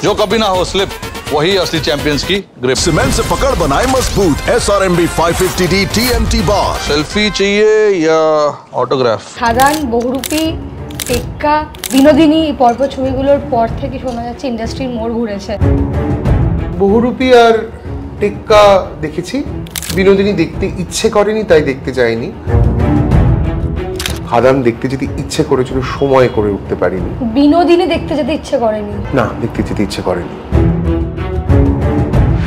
जो कभी ना हो स्लिप, वही असली चैंपियंस की ग्रिप। सीमेंट से पकड़ बनाए मजबूत SRMB 550D TMT बार। सेल्फी चाहिए या অটোগ্রাফ? খাদান, বহুরূপী, টেক্কা, বিনোদিনী পরপর ছবিগুলোর পর থেকে শোনা যাচ্ছে ইন্ডাস্ট্রির মোড় ঘুরেছে। বহুরূপী আর টেক্কা দেখেছি, বিনোদিনী দেখতে ইচ্ছে করেনি তাই দেখতে যায়নি। খাদান দেখতে যেতে ইচ্ছে করেছিল, সময় করে উঠতে পারিনি। বিনোদিনী দেখতে যেতে ইচ্ছে করেনি, না দেখতে যেতে ইচ্ছে করেনি।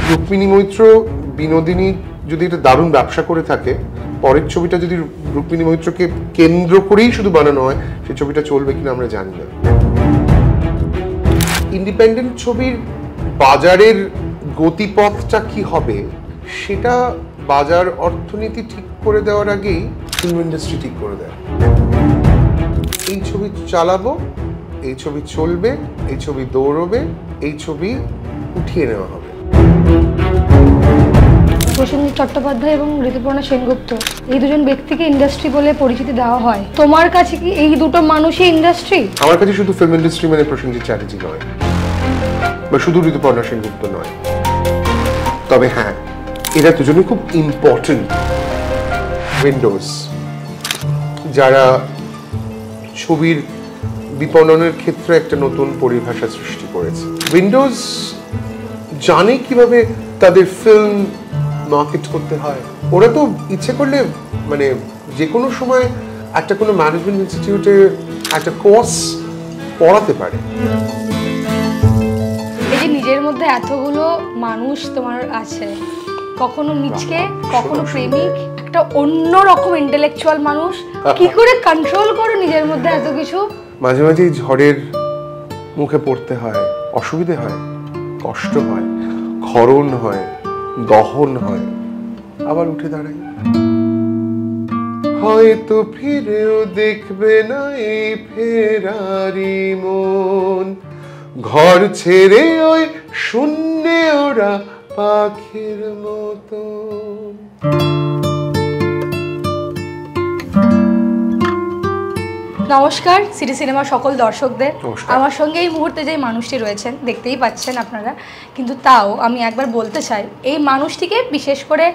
রুক্মিণী মৈত্র বিনোদিনী যদি এটা দারুণ ব্যবসা করে থাকে, পরের ছবিটা যদি রুক্মিণী মৈত্রকে কেন্দ্র করেই শুধু বানানো হয়, সেই ছবিটা চলবে কিনা আমরা জানি না। ইন্ডিপেন্ডেন্ট ছবির বাজারের গতিপথটা কি হবে সেটা বাজার অর্থনীতি ঠিক করে দেওয়ার আগেই ফিল্ম ইন্ডাস্ট্রি ঠিক করে দেয়। এই ছবি চালাবো, এই ছবি চলবে, এই ছবি দৌড়বে, এই ছবি উঠিয়ে নেওয়া হবে। প্রসেনজিৎ চট্টোপাধ্যায় এবং ঋতুপর্ণা সেনগুপ্ত, এই দুজন ব্যক্তিকে ইন্ডাস্ট্রি বলে পরিচিতি দেওয়া হয়। তোমার কাছে কি এই দুটো মানুষই ইন্ডাস্ট্রি? আমার কাছে শুধু ফিল্ম ইন্ডাস্ট্রি মানে প্রসেনজিৎ চ্যাটার্জি নয়, বা শুধু ঋতুপর্ণা সেনগুপ্ত নয়, তবে হ্যাঁ এরা দুজনই খুব ইম্পর্টেন্ট উইন্ডোজ, যারা ছবির বিপণনের ক্ষেত্রে একটা নতুন পরিভাষা সৃষ্টি করেছে। উইন্ডোজ জানে কিভাবে তাদের ফিল্ম মার্কেট করতে হয়। ওরা তো ইচ্ছে করলে মানে যে কোনো সময় একটা কোনো ম্যানেজমেন্ট ইনস্টিটিউটে একটা কোর্স পড়াতে পারে। এই যে নিজের মধ্যে এতগুলো মানুষ তোমার আছে, কখনো মিচকে, কখনো প্রেমিক, একটা অন্যরকম ইন্টেলেকচুয়াল মানুষ, কি করে কন্ট্রোল করো নিজের মধ্যে এত কিছু? মাঝে মাঝেই ঝড়ের মুখে পড়তে হয়, অসুবিধে হয়, কষ্ট হয়, ক্ষরণ হয়, দহন হয়, আবার উঠে দাঁড়াই। হয়তো ফিরেও দেখবে না এই ফেরারি মন, ঘর ছেড়ে ওই শূন্যে ওরা পাখির মতো। নমস্কার সিটি সিনেমা সকল দর্শকদের। নমস্কার। আমার সঙ্গে এই মুহূর্তে যে মানুষটি রয়েছেন দেখতেই পাচ্ছেন আপনারা, কিন্তু তাও আমি একবার বলতে চাই, এই মানুষটিকে বিশেষ করে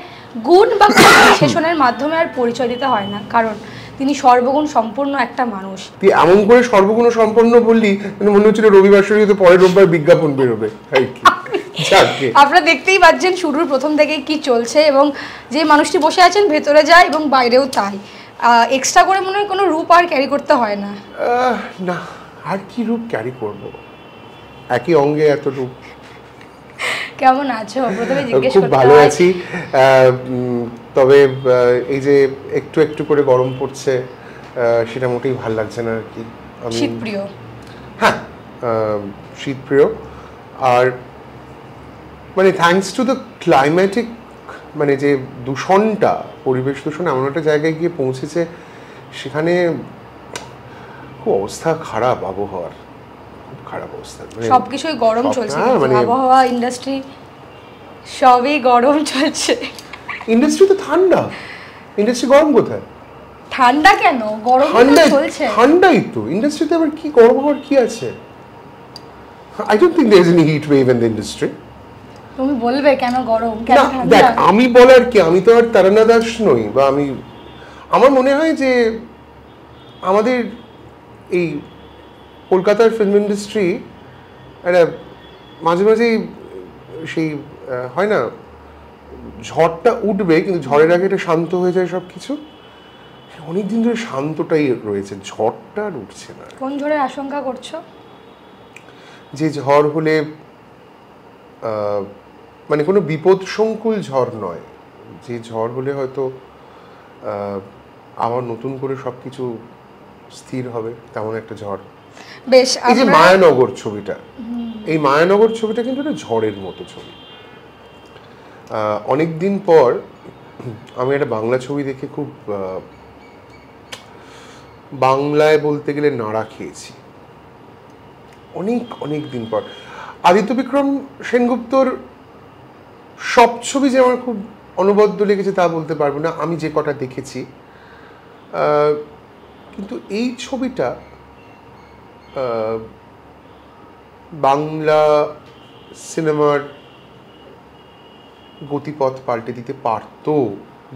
গুণ বা বিশেষণের মাধ্যমে আর পরিচয় দিতে হয় না, কারণ তিনি সর্বগুণ সম্পূর্ণ একটা মানুষ। তুই এমন করে সর্বগুণ সম্পন্ন বললি মানে মনে হচ্ছিল রবিবার শরীরে পরের রোববার বিজ্ঞাপন বেরোবে। আপনারা দেখতেই পাচ্ছেন শুরুর প্রথম থেকেই কি চলছে, এবং যে মানুষটি বসে আছেন ভেতরে যায় এবং বাইরেও তাই। এক্সট্রা করে মনে হয় কোনো রূপ আর ক্যারি করতে হয় না। না, আর কি রূপ ক্যারি করব, একই অঙ্গে এত রূপ। কেমন আছো প্রথমে জিজ্ঞেস খুব করতে ভালো হয়। আছি, তবে এই যে একটু একটু করে গরম পড়ছে সেটা মোটেই ভালো লাগছে না আর কি। আমি শীতপ্রিয়, হ্যাঁ শীতপ্রিয়, আর মানে থ্যাঙ্কস টু দ্য ক্লাইম্যাটিক, মানে যে দূষণটা, পরিবেশ দূষণ এমন একটা জায়গায় গিয়ে পৌঁছেছে সেখানে খুব অবস্থা খারাপ, আবহাওয়ার খুব খারাপ অবস্থা, সবকিছুই গরম চলছে, মানে আবহাওয়া, ইন্ডাস্ট্রি সবই গরম চলছে। ইন্ডাস্ট্রি তো ঠান্ডা, ইন্ডাস্ট্রি গরম কোথায়? ঠান্ডা কেন, গরম চলছে। ঠান্ডাই তো, ইন্ডাস্ট্রিতে আবার কি গরম হওয়ার কি আছে? I don't think there is any heat wave in the industry. তুমি বলবে কেন গরম, কেন ঠান্ডা? দেখ, আমি বলার কি, আমি তো আর তারানা দাস নই, বা আমি, আমার মনে হয় যে আমাদের এই কলকাতার ফিল্ম ইন্ডাস্ট্রি একটা মাঝে মাঝেই সেই হয় না, ঝড়টা উঠবে কিন্তু ঝড়ের আগে এটা শান্ত হয়ে যায় সব কিছু। অনেকদিন ধরে শান্তটাই রয়েছে, ঝড়টা আর উঠছে না। কোন ঝড়ের আশঙ্কা করছো? যে ঝড় হলে মানে কোনো বিপদসংকুল ঝড় নয়, যে ঝড় হলে হয়তো আবার নতুন করে সবকিছু স্থির হবে, তেমন একটা ঝড়। বেশ, এই যে মায়ানগর ছবিটা, এই মায়ানগর ছবিটা কিন্তু একটা ঝড়ের মতো ছবি। অনেকদিন পর আমি একটা বাংলা ছবি দেখে খুব বাংলায় বলতে গেলে নাড়া খেয়েছি, অনেক দিন পর। আদিত্য বিক্রম সেনগুপ্তর সব ছবি যে আমার খুব অনবদ্য লেগেছে তা বলতে পারবো না, আমি যে কটা দেখেছি, কিন্তু এই ছবিটা বাংলা সিনেমার গতিপথ পাল্টে দিতে পারতো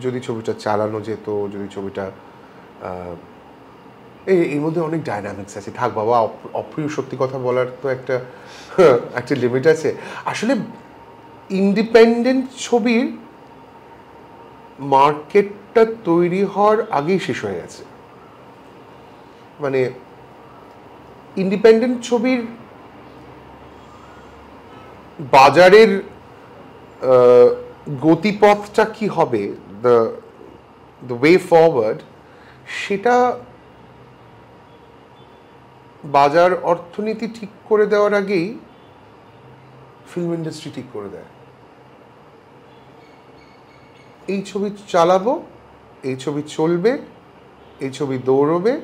যদি ছবিটা চালানো যেত, যদি ছবিটা এর মধ্যে অনেক ডাইনামিক্স আছে। থাক বাবা, অপ্রিয় সত্যি কথা বলার তো একটা লিমিট আছে। আসলে ইন্ডিপেন্ডেন্ট ছবির মার্কেটটা তৈরি হওয়ার আগেই শেষ হয়ে গেছে। মানে ইন্ডিপেন্ডেন্ট ছবির বাজারের গতিপথটা কি হবে, দ্য ওয়ে ফরওয়ার্ড, সেটা বাজার অর্থনীতি ঠিক করে দেওয়ার আগেই ফিল্ম ইন্ডাস্ট্রি ঠিক করে দেয়। এই ছবি চালাবো, এই ছবি চলবে, এই ছবি দৌড়বে,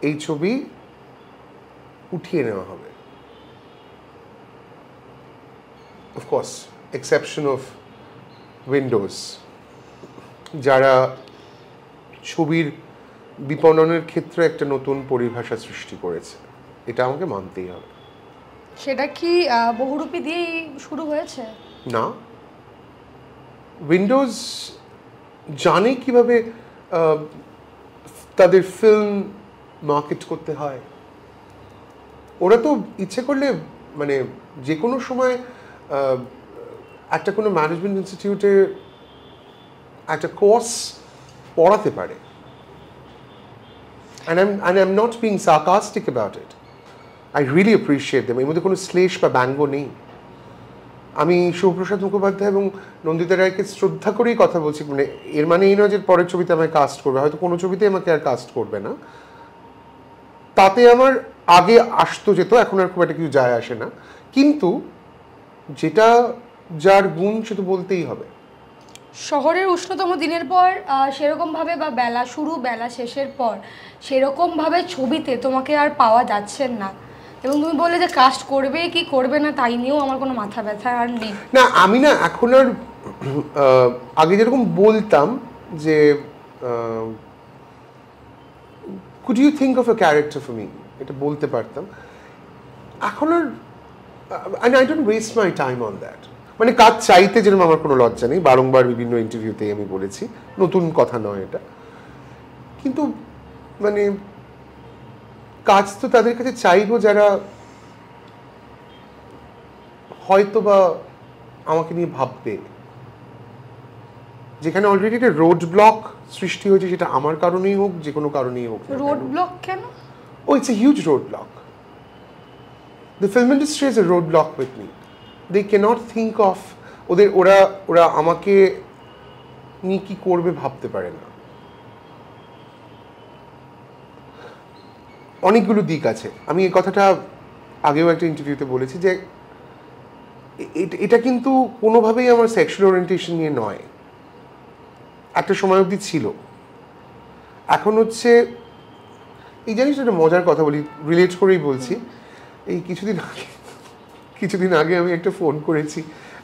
এই ছবি উঠিয়ে নেওয়া হবে। অফকোর্স এক্সেপশন অফ উইন্ডোজ, যারা ছবির বিপণনের ক্ষেত্রে একটা নতুন পরিভাষা সৃষ্টি করেছে, এটা আমাকে মানতেই হবে। সেটা কি বহুরূপী দিয়েই শুরু হয়েছে? না, উইন্ডোজ জানে কিভাবে তাদের ফিল্ম মার্কেট করতে হয়। ওরা তো ইচ্ছে করলে মানে যে কোনো সময় একটা কোনো ম্যানেজমেন্ট ইনস্টিটিউটে একটা কোর্স পড়াতে পারে। And I'm not being sarcastic about it. I really appreciate them. এর মধ্যে কোনো শ্লেষ বা ব্যঙ্গ নেই। আমি শিবপ্রসাদ মুখোপাধ্যায় এবং নন্দিতা রায়কে শ্রদ্ধা করেই কথা বলছি। মানে এর মানে এই নয় যে পরের ছবিতে আমায় কাস্ট করবে, হয়তো কোনো ছবিতে আমাকে আর কাস্ট করবে না, তাতে আমার আগে আসতো যেত, এখন আর খুব একটা কিছু যায় আসে না। কিন্তু যেটা যার গুণ সে তো বলতেই হবে। শহরের উষ্ণতম দিনের পর সেরকমভাবে বা বেলা শুরু বেলা শেষের পর সেরকমভাবে ছবিতে তোমাকে আর পাওয়া যাচ্ছে না, এবং তুমি বললে যে কাস্ট করবে কি করবে না তাই নিয়েও আমার কোনো মাথা ব্যথা আর নেই। না, আমি না এখন আর আগে যেরকম বলতাম যে could you think of a character for me, এটা বলতে পারতাম। এখন আর and I don't waste my time on that। মানে কাজ চাইতে যেরকম আমার কোনো লজ্জা নেই, বারংবার বিভিন্ন ইন্টারভিউতে আমি বলেছি, নতুন কথা নয় এটা। কিন্তু মানে কাজ তো তাদের কাছে চাইবো যারা হয়তো বা আমাকে নিয়ে ভাববে। যেখানে অলরেডি একটা রোড ব্লক সৃষ্টি হয়েছে, সেটা আমার কারণেই হোক, যে কোনো কারণেই হোক। রোড ব্লক কেন? Oh, it's a huge roadblock. The film industry is a roadblock with me. They cannot think of ওরা আমাকে নিয়ে কি করবে ভাবতে পারে না। অনেকগুলো দিক আছে। আমি এই কথাটা আগেও একটা ইন্টারভিউতে বলেছি যে এটা কিন্তু কোনোভাবেই আমার সেক্সুয়াল ওরিয়েন্টেশন নিয়ে নয়। একটা সময় অবধি ছিল, এখন হচ্ছে এই জানিস একটা মজার কথা বলি, রিলেট করেই বলছি। এই কিছুদিন আগে আমি একটা ফোন করেছি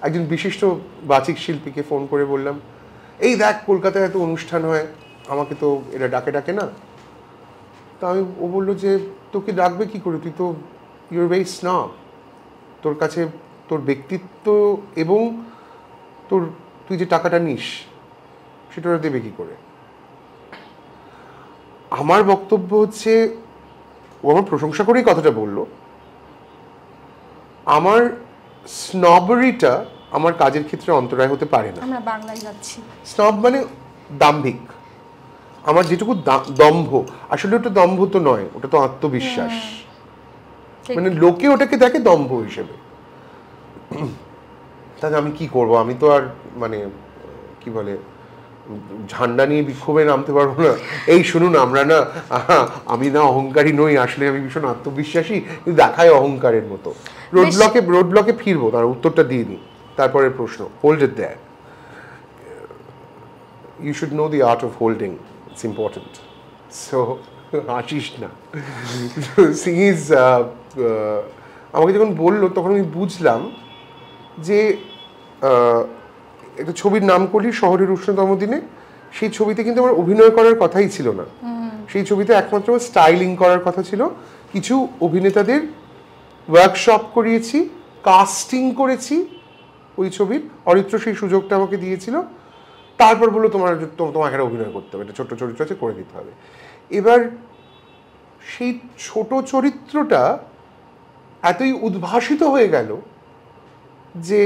একজন বিশিষ্ট বাচিক শিল্পীকে, ফোন করে বললাম, এই দেখ কলকাতায় এত অনুষ্ঠান হয়, আমাকে তো এরা ডাকে না। তা ও বললো যে তোকে ডাকবে কি করে, তুই তো ইউর ভেরি স্নব, তোর কাছে তোর ব্যক্তিত্ব এবং তুই যে টাকাটা নিস সেটা ওরা দেবে কি করে। আমার বক্তব্য হচ্ছে, ও আমার প্রশংসা করেই কথাটা বললো, আমার স্নবরিটা আমার কাজের ক্ষেত্রে অন্তরায় হতে পারে না। আমরা বাংলায় যাচ্ছি। স্নব মানে দাম্ভিক। আমার যেটুকু দম্ভ, আসলে ওটা দম্ভ তো নয়, ওটা তো আত্মবিশ্বাস। মানে লোকে ওটাকে দেখে দম্ভ হিসেবে। তাহলে আমি কি করব? আমি তো আর মানে কি বলে ঝান্ডা নিয়ে বিক্ষোভে নামতে পারবো না। এই শুনুন, আমরা না আমি না অহংকারী নই, আসলে আমি ভীষণ আত্মবিশ্বাসী, কিন্তু দেখায় অহংকারের মতো। রোড ব্লকে ফিরবো, তার উত্তরটা দিয়ে দিই। তারপরে প্রশ্ন, hold it there. You should know the art of holding. It's important. So, হাসিস না। আমাকে যখন বললো তখন আমি বুঝলাম যে একটা ছবির নাম করলি শহরের উষ্ণতম দিনে, সেই ছবিতে কিন্তু আমার অভিনয় করার কথাই ছিল না। সেই ছবিতে একমাত্র স্টাইলিং করার কথা ছিল, কিছু অভিনেতাদের ওয়ার্কশপ করিয়েছি, কাস্টিং করেছি ওই ছবির। অরিত্র সেই সুযোগটা আমাকে দিয়েছিল, তারপর বললো তোমাকে একটা অভিনয় করতে হবে, একটা ছোট্ট চরিত্র আছে, করে দিতে হবে। এবার সেই ছোট চরিত্রটা এতই উদ্ভাসিত হয়ে গেল যে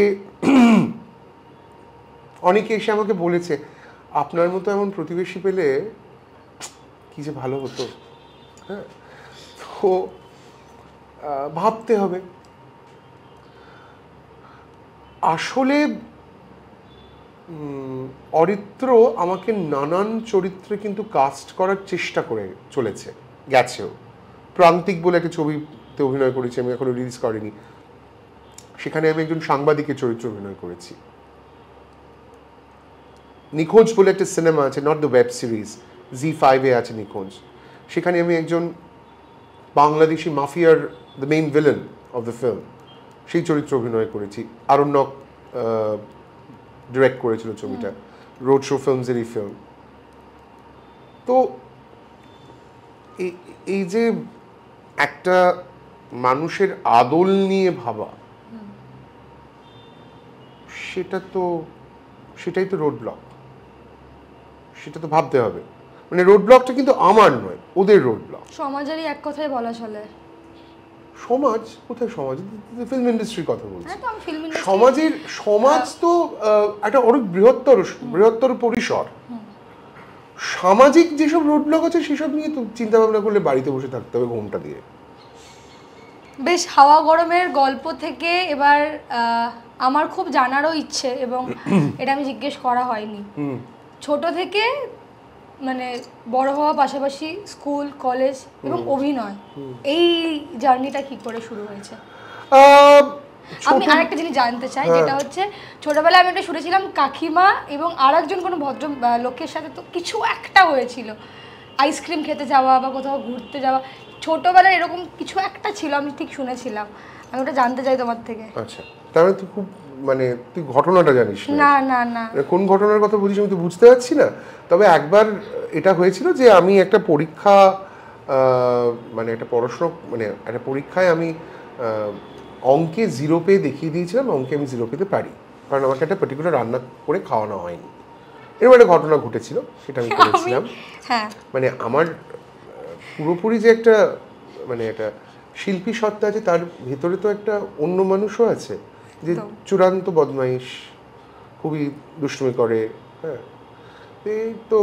অনেকে এসে আমাকে বলেছে, আপনার মতো এমন প্রতিবেশী পেলে কি যে ভালো হতো। হ্যাঁ, তো ভাবতে হবে। আসলে অরিত্র আমাকে নানান চরিত্রে কিন্তু কাস্ট করার চেষ্টা করে চলেছে, গেছেও। প্রান্তিক বলে একটা ছবিতে অভিনয় করেছি, আমি এখনো রিলিজ করিনি। সেখানে আমি একজন সাংবাদিকের চরিত্র অভিনয় করেছি। নিখোঁজ বলে একটা সিনেমা আছে, নট দ্য ওয়েব সিরিজ, জি5-এ আছে নিখোঁজ। সেখানে আমি একজন বাংলাদেশি মাফিয়ার the main villain of the film, সেই চরিত্র অভিনয় করেছি। আরণ্যক ডিরেক্ট করেছিল ছবিটা, রোড শো ফিল্মসের এই ফিল্ম। তো এই যে একটা মানুষের আদল নিয়ে ভাবা, সেটাই তো রোড ব্লক। সেটা তো ভাবতে হবে। মানে রোড ব্লকটা কিন্তু আমার নয়, ওদের রোড ব্লক। সমাজেরই এক কথায় বলা চলে। সমাজ কোথায়? সমাজ ফিল্ম ইন্ডাস্ট্রির কথা বলছি। সমাজ তো একটা অনেক বৃহত্তর পরিসর। সামাজিক যেসব রোড ব্লক আছে সেসব নিয়ে তো চিন্তা ভাবনা করলে বাড়িতে বসে থাকতে হবে ঘুমটা দিয়ে। বেশ, হাওয়া গরমের গল্প থেকে এবার আমার খুব জানারও ইচ্ছে, এবং এটা আমি জিজ্ঞেস করা হয়নি। ছোট থেকে মানে বড় হওয়া, পাশাপাশি স্কুল, কলেজ এবং অভিনয়, এই জার্নিটা কি করে শুরু হয়েছে? আমি আরেকটা জিনিস জানতে চাই, যেটা হচ্ছে ছোটবেলায় আমি একটা শুনেছিলাম কাকিমা এবং আরেকজন কোনো ভদ্র লোকের সাথে তো কিছু একটা হয়েছিল, আইসক্রিম খেতে যাওয়া বা কোথাও ঘুরতে যাওয়া, ছোটবেলায় এরকম কিছু একটা ছিল, আমি ঠিক শুনেছিলাম। আমি ওটা জানতে চাই তোমার থেকে। আচ্ছা, তাহলে তুই খুব মানে তুই ঘটনাটা জানিস না? না না, কোন ঘটনার কথা বলছিস আমি তো বুঝতে পারছি না। তবে একবার এটা হয়েছিল যে আমি একটা পরীক্ষা, মানে একটা পড়াশোনা, মানে একটা পরীক্ষায় আমি অঙ্কে 0 পেয়ে দেখিয়ে দিয়েছিলাম অঙ্কে আমি 0 পেতে পারি, কারণ আমাকে একটা পার্টিকুলার রান্না করে খাওয়ানো হয়নি। এরকম একটা ঘটনা ঘটেছিল, সেটা আমি করেছিলাম। মানে আমার পুরোপুরি যে একটা মানে একটা শিল্পী সত্তা আছে, তার ভেতরে তো একটা অন্য মানুষও আছে যে চূড়ান্ত বদমাইশ, খুবই দুষ্টুমি করে। হ্যাঁ, এই তো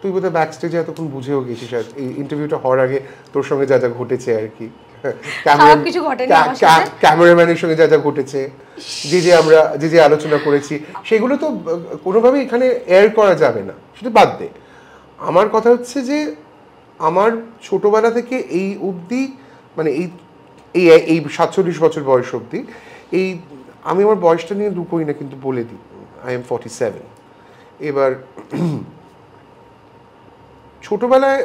তুই বোধহয় ব্যাক স্টেজে এতক্ষণ বুঝেও গেছিস এই ইন্টারভিউটা হওয়ার আগে তোর সঙ্গে যা যা ঘটেছে আর কি, ক্যামেরাম্যানের সঙ্গে যা যা ঘটেছে, যে আলোচনা করেছি, সেগুলো তো কোনোভাবেই এখানে এয়ার করা যাবে না, সেটা বাদ দে। আমার কথা হচ্ছে যে আমার ছোটবেলা থেকে এই অবধি, মানে এই 47 বছর বয়স অবধি, আমি আমার বয়সটা নিয়ে লুকোই না, কিন্তু বলে দিই আই এম 47। এবার ছোটবেলায়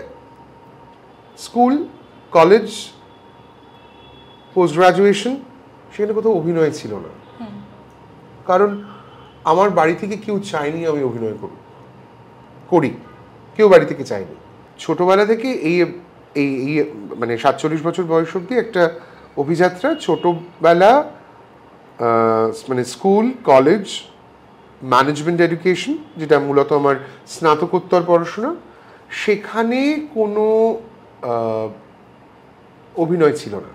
স্কুল, কলেজ, পোস্ট গ্রাজুয়েশন, সেখানে কোথাও অভিনয় ছিল না, কারণ আমার বাড়ি থেকে কেউ চায়নি আমি অভিনয় করি, কেউ বাড়ি থেকে চায়নি। ছোটবেলা থেকে এই মানে 47 বছর বয়স অবধি একটা অভিযাত্রা। ছোটবেলা মানে স্কুল, কলেজ, ম্যানেজমেন্ট এডুকেশন, যেটা মূলত আমার স্নাতকোত্তর পড়াশোনা, সেখানে কোনো অভিনয় ছিল না।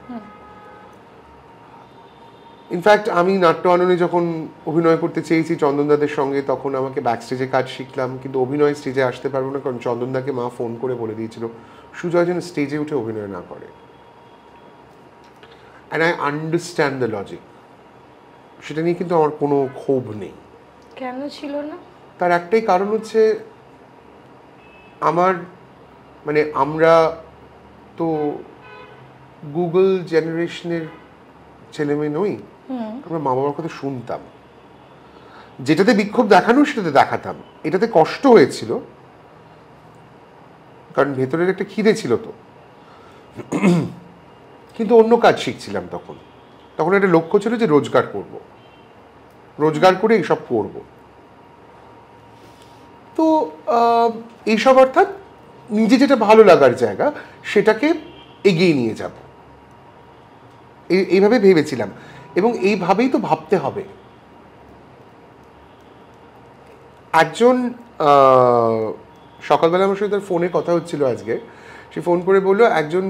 ইনফ্যাক্ট আমি নাট্য আননে যখন অভিনয় করতে চেয়েছি চন্দনদাদের সঙ্গে, তখন আমাকে ব্যাক স্টেজে কাজ শিখলাম, কিন্তু অভিনয় স্টেজে আসতে পারবো না, কারণ চন্দনদাকে মা ফোন করে বলে দিয়েছিল সুজয় যেন স্টেজে উঠে অভিনয় না করে। And I understand the logic. সেটা নিয়ে কিন্তু আমার কোনো ক্ষোভ নেই। কেন ছিল না? তার একটাই কারণ হচ্ছে, মানে আমরা তো গুগল জেনারেশনের ছেলেমেয়ে নই, আমরা মা বাবার কথা শুনতাম, যেটাতে বিক্ষোভ দেখানো সেটাতে দেখাতাম। এটাতে কষ্ট হয়েছিল, কারণ ভেতরের একটা খিদে ছিল তো, কিন্তু অন্য কাজ শিখছিলাম তখন একটা লক্ষ্য ছিল যে রোজগার করে এইসব করব। তো এইসব অর্থাৎ নিজে যেটা ভালো লাগার জায়গা, সেটাকে এগিয়ে নিয়ে যাব। এইভাবে ভেবেছিলাম, এবং এইভাবেই তো ভাবতে হবে। একজন সকালবেলা আমার সাথে তার ফোনে কথা হচ্ছিল আজকে, সে ফোন করে বললো একজন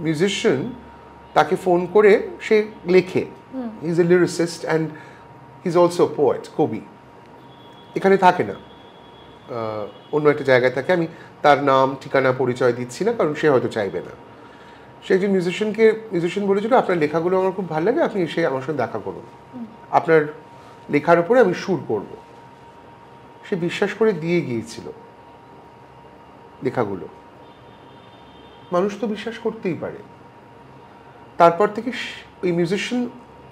মিউজিশিয়ান তাকে ফোন করে, সে লেখে, he is a lyricist and he is also poet, কবি, এখানে থাকে না, অন্য একটা জায়গায় থাকে। আমি তার নাম ঠিকানা পরিচয় দিচ্ছি না, কারণ সে হয়তো চাইবে না। সে একজন মিউজিশিয়ান বলেছিল আপনার লেখাগুলো আমার খুব ভালো লাগে, আপনি এসে আমার সঙ্গে দেখা করুন, আপনার লেখার উপরে আমি সুর করব। সে বিশ্বাস করে দিয়ে গিয়েছিল লেখাগুলো। মানুষ তো বিশ্বাস করতেই পারে। তারপর থেকে ওই মিউজিশিয়ান,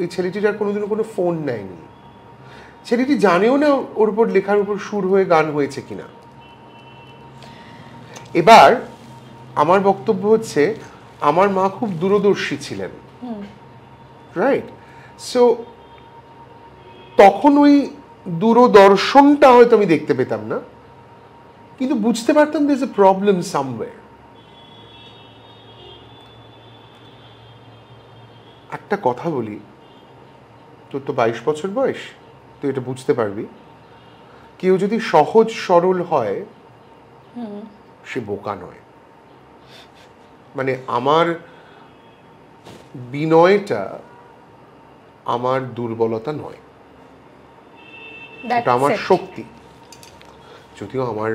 ওই ছেলেটির আর কোনোদিনও কোনো ফোন নেয়নি। ছেলেটি জানেও না ওর উপর লেখার উপর সুর হয়ে গান হয়েছে কিনা। এবার আমার বক্তব্য হচ্ছে, আমার মা খুব দূরদর্শী ছিলেন, রাইট? সো তখন ওই দূরদর্শনটা হয়তো আমি দেখতে পেতাম না, কিন্তু বুঝতে পারতাম there is a problem somewhere. একটা কথা বলি, তোর তো 22 বছর বয়স, তুই এটা বুঝতে পারবি, কেউ যদি সহজ সরল হয় সে বোকা নয়। মানে আমার বিনয়টা আমার দুর্বলতা নয়, এটা আমার শক্তি। যদিও আমার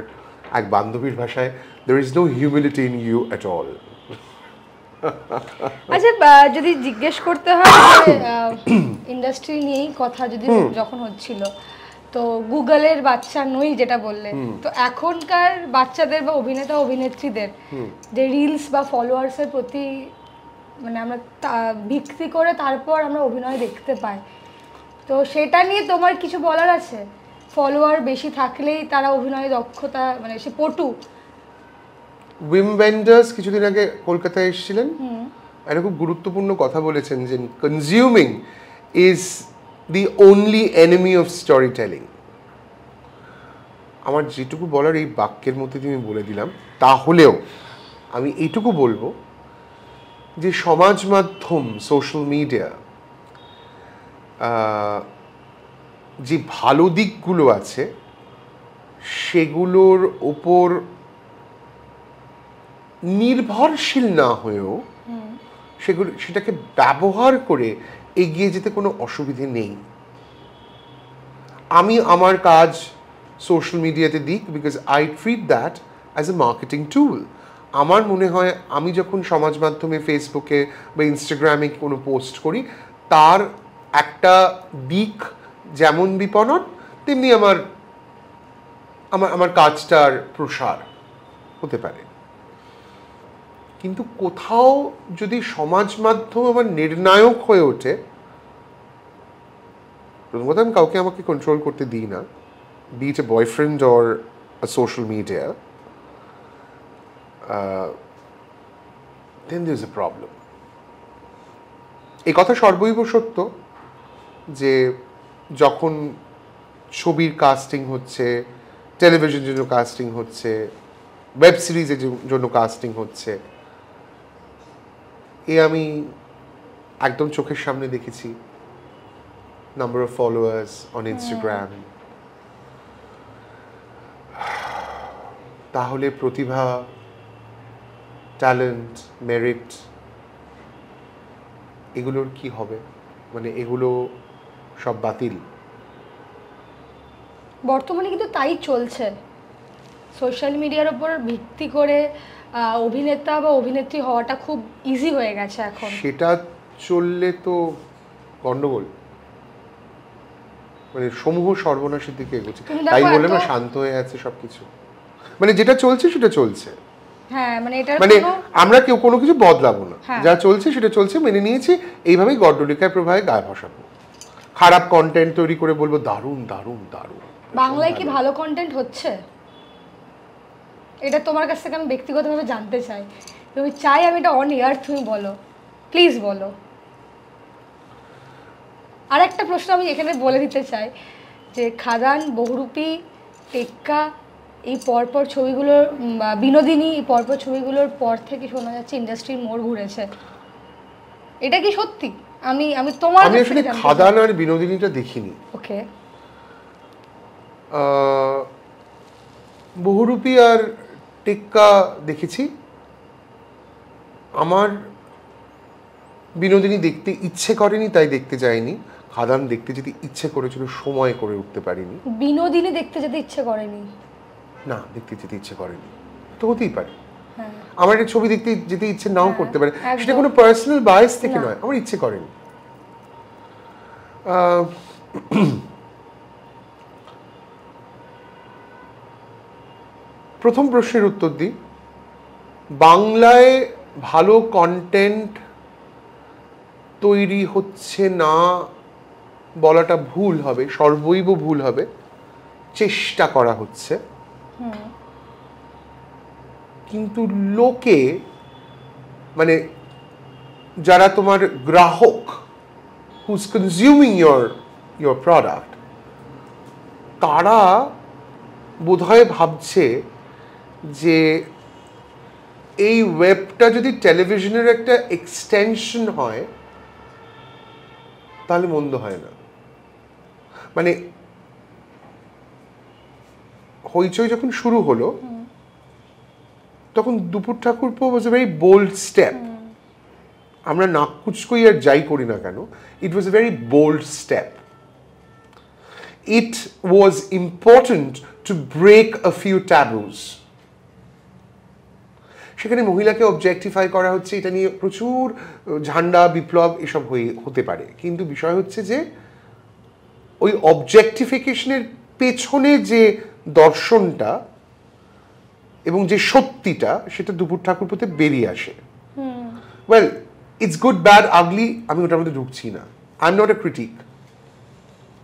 এক বান্ধবীর ভাষায় there is no humility in you at all. আচ্ছা, যদি জিজ্ঞেস করতে হয় ইন্ডাস্ট্রি নিয়েই কথা, যদি যখন হচ্ছিল, তো গুগলের বাচ্চা নই যেটা বললে, তো এখনকার বাচ্চাদের বা অভিনেতা অভিনেত্রীদের যে রিলস বা ফলোয়ার্সের প্রতি মানে আমরা ভিত্তি করে তারপর আমরা অভিনয় দেখতে পাই, তো সেটা নিয়ে তোমার কিছু বলার আছে? ফলোয়ার বেশি থাকলেই তারা অভিনয়ে দক্ষতা, মানে সে পটু। উইম ওয়েন্ডার্স কিছুদিন আগে কলকাতায় এসেছিলেন, একটা খুব গুরুত্বপূর্ণ কথা বলেছেন যে consuming is the only enemy of storytelling. আমার যেটুকু বলার এই বাক্যের মধ্যে তুমি বলে দিলাম। তাহলেও আমি এইটুকু বলবো যে সমাজ মাধ্যম, সোশ্যাল মিডিয়া, যে ভালো দিকগুলো আছে সেগুলোর ওপর নির্ভরশীল না হয়েও সেটাকে ব্যবহার করে এগিয়ে যেতে কোনো অসুবিধে নেই। আমি আমার কাজ সোশ্যাল মিডিয়াতে দিক, because I treat that as a marketing টুল। আমার মনে হয় আমি যখন সমাজ মাধ্যমে ফেসবুকে বা ইনস্টাগ্রামে কোনো পোস্ট করি, তার একটা দিক যেমন বিপণন, তেমনি আমার আমার আমার কাজটার প্রসার হতে পারে। কিন্তু কোথাও যদি সমাজ মাধ্যম আমার নির্ণায়ক হয়ে ওঠে, প্রথম কথা আমি কাউকে আমাকে কন্ট্রোল করতে দিই না, be it a boyfriend or a social media, then there's a problem. এই কথা সর্বৈব সত্য যে যখন ছবির কাস্টিং হচ্ছে, টেলিভিশনের জন্য কাস্টিং হচ্ছে, ওয়েব সিরিজের জন্য কাস্টিং হচ্ছে, এ আমি একদম চোখের সামনে দেখেছি। Number of followers on Instagram. তাহলে প্রতিভা, ট্যালেন্ট, মেরিট এগুলোর কি হবে? মানে এগুলো সব বাতিল। বর্তমানে কিন্তু তাই চলছে, সোশ্যাল মিডিয়ার উপর ভিত্তি করে অভিনেতা বা অভিনেত্রী হওয়াটা খুব ইজি হয়ে গেছে এখন। সেটা চললে তো গন্ডগোল, মানে সমূহ সর্বনাশের দিকে এগোচ্ছে। তাই বলে না শান্ত হয়ে আছে সবকিছু, মানে যেটা চলছে সেটা চলছে। হ্যাঁ, মানে এটা মানে আমরা কেউ কোনো কিছু বদলাবো না, যা চলছে সেটা চলছে, মেনে নিয়েছি। এইভাবেই গড্ডলিকায় প্রভাবে গায়ে ভাসাবো, খারাপ কন্টেন্ট তৈরি করে বলবো দারুণ দারুণ দারুণ। বাংলায় কি ভালো কন্টেন্ট হচ্ছে? এটা তোমার কাছ থেকে আমি ব্যক্তিগতভাবে জানতে চাই। তুমি চাই আমি এটা অন এয়ার তুমি বলো, প্লিজ বলো। আর একটা প্রশ্ন আমি এখানে বলে দিতে চাই যে খাদান, বহুরূপী, টেক্কা এই পরপর ছবিগুলোর, বিনোদিনী এই পরপর ছবিগুলোর পর থেকে শোনা যাচ্ছে ইন্ডাস্ট্রির মোড় ঘুরেছে। এটা কি সত্যি? আমি আমি তোমার আমি আসলে খাদান আর বিনোদিনীটা দেখিনি। ওকে। বহুরূপী আর টেক্কা দেখেছি। আমার বিনোদিনী দেখতে ইচ্ছে করেনি, তাই দেখতে যায়নি। খাদান দেখতে যেতে ইচ্ছে করেছিল, সময় করে উঠতে পারিনি। বিনোদিনী দেখতে যেতে ইচ্ছে করেনি? না, দেখতে যেতে ইচ্ছে করেনি, তো হতেই পারে। আমার একটা ছবি দেখতে যেতে ইচ্ছে নাও করতে পারে, সেটা কোনো পার্সোনাল বায়াস থেকে নয়, আমার ইচ্ছে করেনি। প্রথম প্রশ্নের উত্তর দিই। বাংলায় ভালো কন্টেন্ট তৈরি হচ্ছে না বলাটা ভুল হবে, সর্বৈব ভুল হবে। চেষ্টা করা হচ্ছে, কিন্তু লোকে মানে যারা তোমার গ্রাহক, হুজ কনজিউমিং your প্রোডাক্ট, তারা বোধহয় ভাবছে যে এই ওয়েবটা যদি টেলিভিশনের একটা এক্সটেনশন হয় তাহলে মন্দ হয় না। মানে হইচই যখন শুরু হলো তখন দুপুর ঠাকুরপো was a very bold step. আমরা নাক কুচকই আর যাই করি না কেন, it was a very bold step. It was important to break a few taboos. সেখানে মহিলাকে অবজেক্টিফাই করা হচ্ছে, এটা নিয়ে প্রচুর ঝান্ডা বিপ্লব এসব হতে পারে, কিন্তু বিষয় হচ্ছে যে ওই অবজেক্টিফিকেশনের পেছনে যে দর্শনটা এবং যে সত্যিটা, সেটা দুপুর ঠাকুরপোতে বেরিয়ে আসে। Well, it's good bad ugly, আমি ওটার মধ্যে ঢুকছি না। I am not a critic,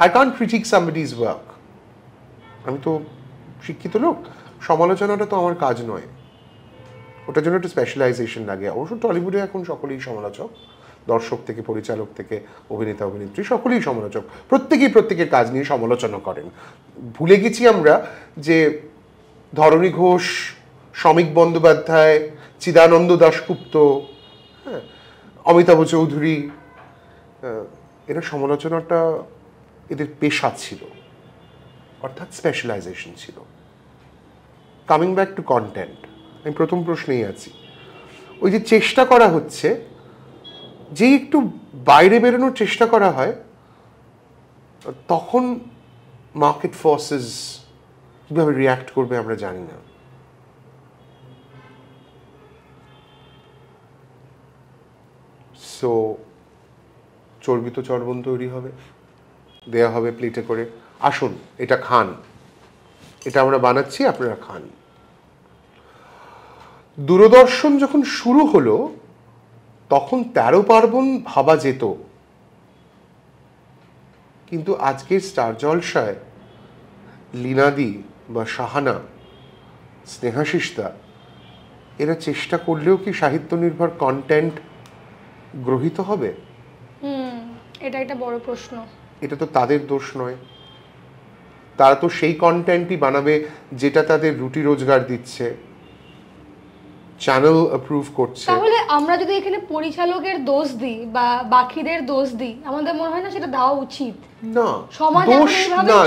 I can't critic somebody's work. আমি তো শিক্ষিত লোক, সমালোচনাটা তো আমার কাজ নয়, ওটার জন্য একটা স্পেশালাইজেশন লাগে। অবশ্য টলিউডে এখন সকলেই সমালোচক, দর্শক থেকে পরিচালক থেকে অভিনেতা অভিনেত্রী সকলেই সমালোচক, প্রত্যেকেই প্রত্যেকের কাজ নিয়ে সমালোচনা করেন। ভুলে গেছি আমরা যে ধরণী ঘোষ, শ্রমিক বন্দ্যোপাধ্যায়, চিদানন্দ দাশগুপ্ত, হ্যাঁ, অমিতাভ চৌধুরী, এরা সমালোচনাটা এদের পেশা ছিল, অর্থাৎ স্পেশালাইজেশন ছিল। কামিং ব্যাক টু কন্টেন্ট, আমি প্রথম প্রশ্নেই আছি। ওই যে চেষ্টা করা হচ্ছে, যে একটু বাইরে বেরোনোর চেষ্টা করা হয়, তখন মার্কেট ফোর্সেস কীভাবে রিয়্যাক্ট করবে আমরা জানি না। সো চর্বিত চর্বণ তৈরি হবে, দেয়া হবে প্লেটে করে, আসুন এটা খান, এটা আমরা বানাচ্ছি, আপনারা খান। দূরদর্শন যখন শুরু হলো তখন 13 পার্বণ ভাবা যেত, কিন্তু আজকের স্টার জলসায় লীনাদি বা শাহানা, স্নেহাশিসদা, এরা চেষ্টা করলেও কি সাহিত্য নির্ভর কন্টেন্ট গ্রহীত হবে? এটা একটা বড় প্রশ্ন। এটা তো তাদের দোষ নয়, তারা তো সেই কন্টেন্টই বানাবে যেটা তাদের রুটি রোজগার দিচ্ছে, চ্যানেল অ্যাপ্রুভ করছে। তাহলে আমরা যদি এখানে পরিচালকের দোষ দিই বা বাকিদের দোষ দিই, আমাদের মনে হয় না সেটা দেওয়া উচিত। না, সমাজ দোষ না,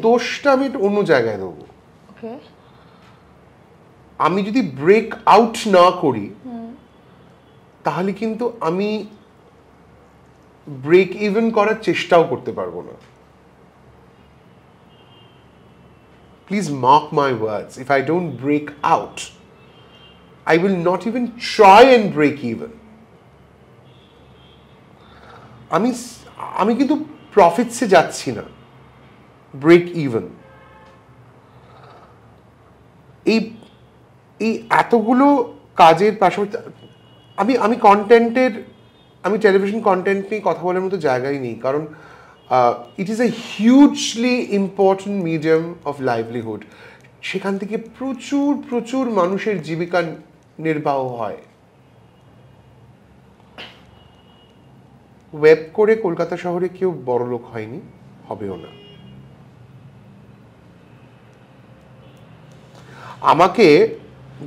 দোষটা আমি অন্য জায়গায় দেবো। ওকে, আমি যদি ব্রেক আউট না করি তাহলে কিন্তু আমি ব্রেক ইভেন করার চেষ্টাও করতে পারবো না। Please mark my words, if I don't break out, I will not even try and break even. আমি কিন্তু প্রফিটসে যাচ্ছি না, ব্রেক ইভেন। এই এতগুলো কাজের পাশাপাশি আমি কন্টেন্টের, আমি টেলিভিশন কন্টেন্ট নিয়ে কথা বলার মতো জায়গায় নেই, কারণ it is a hugely important medium of livelihood. সেখান থেকে প্রচুর প্রচুর মানুষের জীবিকা নির্বাহ হয়। ওয়েব করে কলকাতা শহরে কেউ বড় লোক হয়নি, হবেও না। আমাকে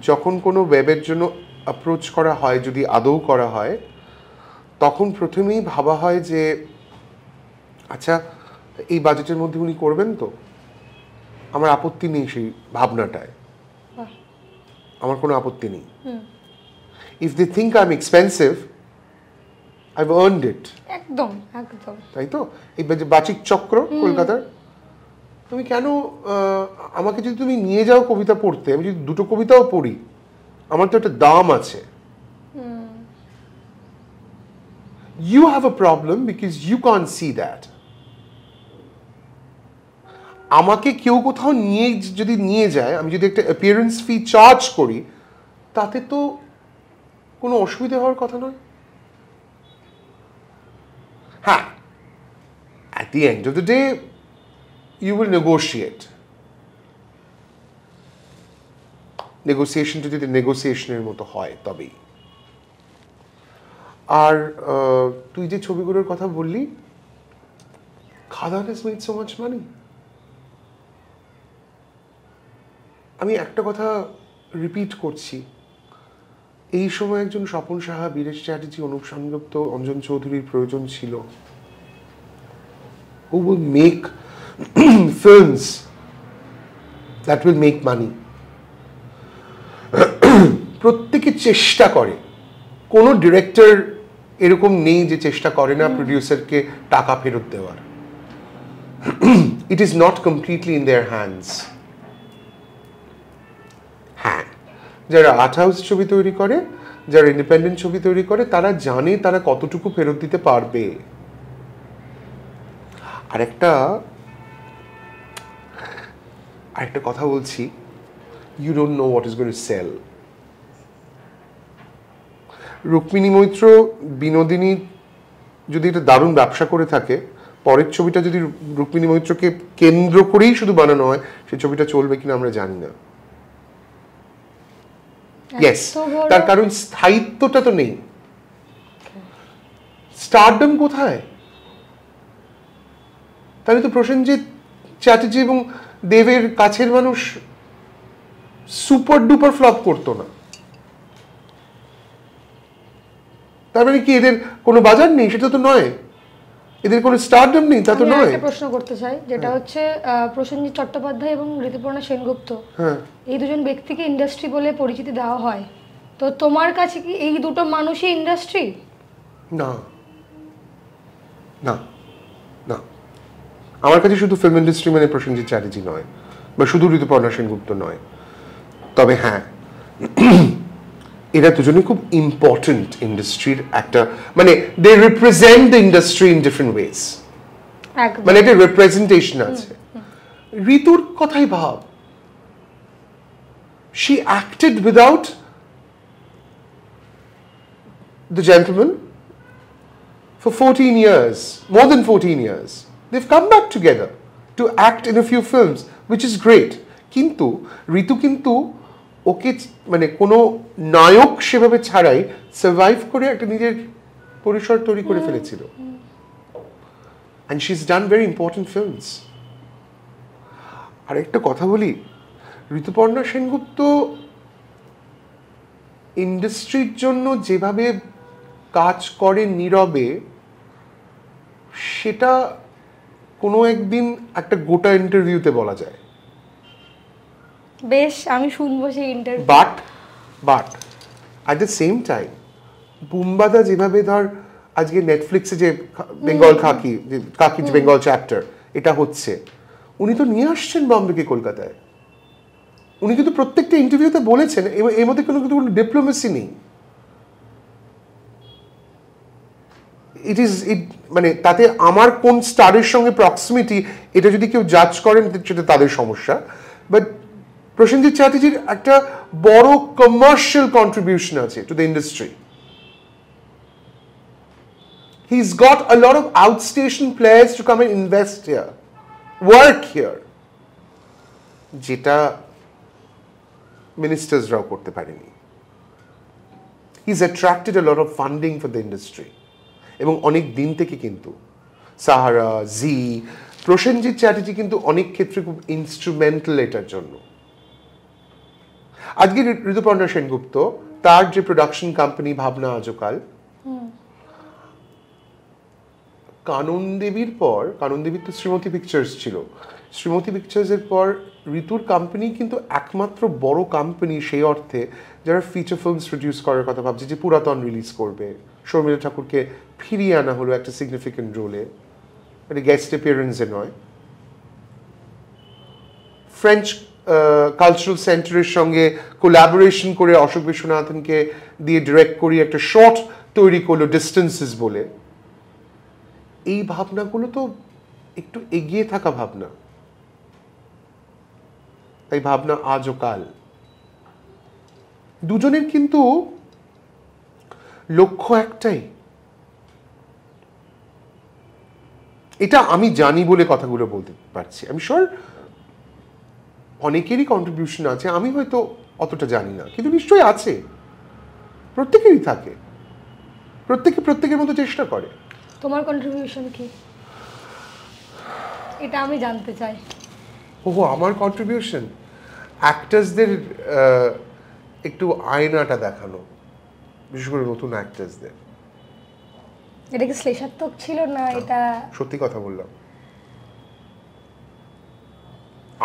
যখন কোনো ওয়েবের জন্য অ্যাপ্রোচ করা হয়, যদি আদৌ করা হয়, তখন প্রথমেই ভাবা হয় যে আচ্ছা এই বাজেটের মধ্যে উনি করবেন তো, আমার আপত্তি নেই সেই ভাবনাটায়, আমার কোনো আপত্তি নেই। If they think I am expensive, I've earned it. একদম একদম তাই তো, এই বাচিক চক্র কলকাতার, তুমি কেন আমাকে যদি তুমি নিয়ে যাও কবিতা পড়তে, আমি যদি দুটো কবিতাও পড়ি, আমার তো একটা দাম আছে। You have a problem because you can't see that. আমাকে কেউ কোথাও যদি নিয়ে যায়, আমি যদি একটা অ্যাপিয়ারেন্স ফি চার্জ করি, তাতে তো কোনো অসুবিধা হওয়ার কথা নয়। হ্যাঁ, at the end of the day you will negotiate. নেগোসিয়েশনটা যদি নেগোসিয়েশনের মতো হয় তবেই। আর তুই যে ছবিগুলোর কথা বললি, খাদান has made so much money. আমি একটা কথা রিপিট করছি, এই সময় একজন স্বপন সাহা, বীরেশ চ্যাটার্জি, অনুপ সেনগুপ্ত, অঞ্জন চৌধুরীর প্রয়োজন ছিল, who will make films that will make money. প্রত্যেকে চেষ্টা করে, কোনো ডিরেক্টর এরকম নেই যে চেষ্টা করে না প্রডিউসারকে টাকা ফেরত দেওয়ার। It is not completely in their hands. হ্যাঁ, যারা আর্ট হাউস ছবি তৈরি করে, যারা ইন্ডিপেন্ডেন্ট ছবি তৈরি করে, তারা জানে তারা কতটুকু ফেরত দিতে পারবে। আরেকটা কথা বলছি, you don't know what is going to sell. Rukmini Maitra, Binodini যদি এটা দারুণ ব্যবসা করে থাকে, পরের ছবিটা যদি রুক্মিণী মৈত্রকে কেন্দ্র করেই শুধু বানানো হয়, সেই ছবিটা চলবে কিনা আমরা জানি না। ইয়েস, তার কারণ স্থায়িত্বটা তো নেই। স্টারডম কোথায়? তাহলে তো প্রসেনজিৎ চ্যাটার্জি এবং দেবের কাছের মানুষ সুপার ডুপার ফ্লপ করতো না। তার মানে কি এদের কোনো বাজার নেই? সেটা তো নয়। এদের কোনো স্টারডম নেই, তা তো নয়। একটা প্রশ্ন করতে চাই, যেটা হচ্ছে প্রসেনজিৎ চট্টোপাধ্যায় এবং ঋতুপর্ণা সেনগুপ্ত, এই দুজন ব্যক্তিকে ইন্ডাস্ট্রি বলে পরিচিতি দেওয়া হয়, তো তোমার কাছে কি এই দুটো মানুষই ইন্ডাস্ট্রি? না না না, আমার কাছে শুধু ফিল্ম ইন্ডাস্ট্রি মানে প্রসেনজিৎ চ্যাটার্জি নয়, বা শুধু ঋতুপর্ণা সেনগুপ্ত নয়। তবে হ্যাঁ, এরা দুজনে খুব ইম্পর্টেন্ট ইন্ডাস্ট্রির একটা, মানে they represent the industry in different ways, মানে একটা রিপ্রেজেন্টেশন আছে। ঋতুর কথাই ভাব, she acted without the gentleman for 14 years, more than 14 years. They've come back together to act in a few films, which is great. কিন্তু ঋতু কিন্তু ওকে মানে কোনো নায়ক সেভাবে ছাড়াই সার্ভাইভ করে একটা নিজের পরিসর তৈরি করে ফেলেছিল, and she's done very important films. আর একটা কথা বলি, ঋতুপর্ণা সেনগুপ্ত ইন্ডাস্ট্রির জন্য যেভাবে কাজ করে নীরবে, সেটা কোনো একদিন একটা গোটা ইন্টারভিউতে বলা যায়। বেশ, আমি শুনবো সেই interview. But at the same time বুম্বাদা যেভাবে ধর আজকে নেটফ্লিক্সে যে বেঙ্গল খাকি বেঙ্গল চ্যাপ্টার এটা হচ্ছে, উনি তো নিয়ে আসছেন বম্বেকে কলকাতায়। উনি কিন্তু প্রত্যেকটা ইন্টারভিউতে বলেছেন, এর মধ্যে কোনো ডিপ্লোমেসি নেই। মানে তাতে আমার কোন স্টারের সঙ্গে প্রক্সিমিটি, এটা যদি কেউ জাজ করেন সেটা তাদের সমস্যা। বাট প্রসেনজিৎ চ্যাটার্জির একটা বড় কমার্শিয়াল কন্ট্রিবিউশন আছে to the industry. He's got a lot of outstation players to come and invest here, work here, যেটা মিনিস্টার্সরাও করতে পারেনি। He's attracted a lot of funding for the industry, এবং অনেক দিন থেকে কিন্তু সাহারা, জি, প্রসেনজিৎ চ্যাটার্জি কিন্তু অনেক ক্ষেত্রে খুব ইনস্ট্রুমেন্টাল এটার জন্য। আজকে ঋতুপর্ণা সেনগুপ্ত, তার যে প্রোডাকশন কোম্পানি ভাবনা আজকাল, কানন দেবীর পর, কানন দেবীর তো শ্রীমতী পিকচার্স ছিল, শ্রীমতী পিকচার্সের পর ঋতুর কোম্পানি কিন্তু একমাত্র বড় কোম্পানি সেই অর্থে যারা ফিচার ফিল্মস প্রডিউস করার কথা ভাবছে, যে পুরাতন রিলিজ করবে। শর্মিলা ঠাকুরকে ফিরিয়ে আনা হলো একটা সিগনিফিকেন্ট রোলে, মানে গেস্ট অ্যাপিয়ারেন্সে নয়। ফ্রেঞ্চ কালচারাল সেন্টারের সঙ্গে কোলাবোরেশন করে অশোক বিশ্বনাথনকে দিয়ে ডিরেক্ট করি একটা শর্ট তৈরি করলো ডিস্টেন্সেস বলে। এই ভাবনাগুলো তো একটু এগিয়ে থাকা ভাবনা, তাই ভাবনা আজও কাল। দুজনের কিন্তু লক্ষ্য একটাই, এটা আমি জানি বলে কথাগুলো বলতে পারছি। আমি শিওর অনেকেরই কন্ট্রিবিউশন আছে, আমি হয়তো অতটা জানি না, কিন্তু নিশ্চয়ই আছে, প্রত্যেকেরই থাকে, প্রত্যেকে প্রত্যেকের মতো চেষ্টা করে। তোমার কন্ট্রিবিউশন কি, এটা আমি জানতে চাই। ওহো, আমার কন্ট্রিবিউশন অ্যাক্টার্সদের একটু আয়নাটা দেখানো, বিশেষ করে নতুন অ্যাক্টার্সদের। এটা কি শ্লেষাত্মক ছিল না? এটা সত্যি কথা বললাম।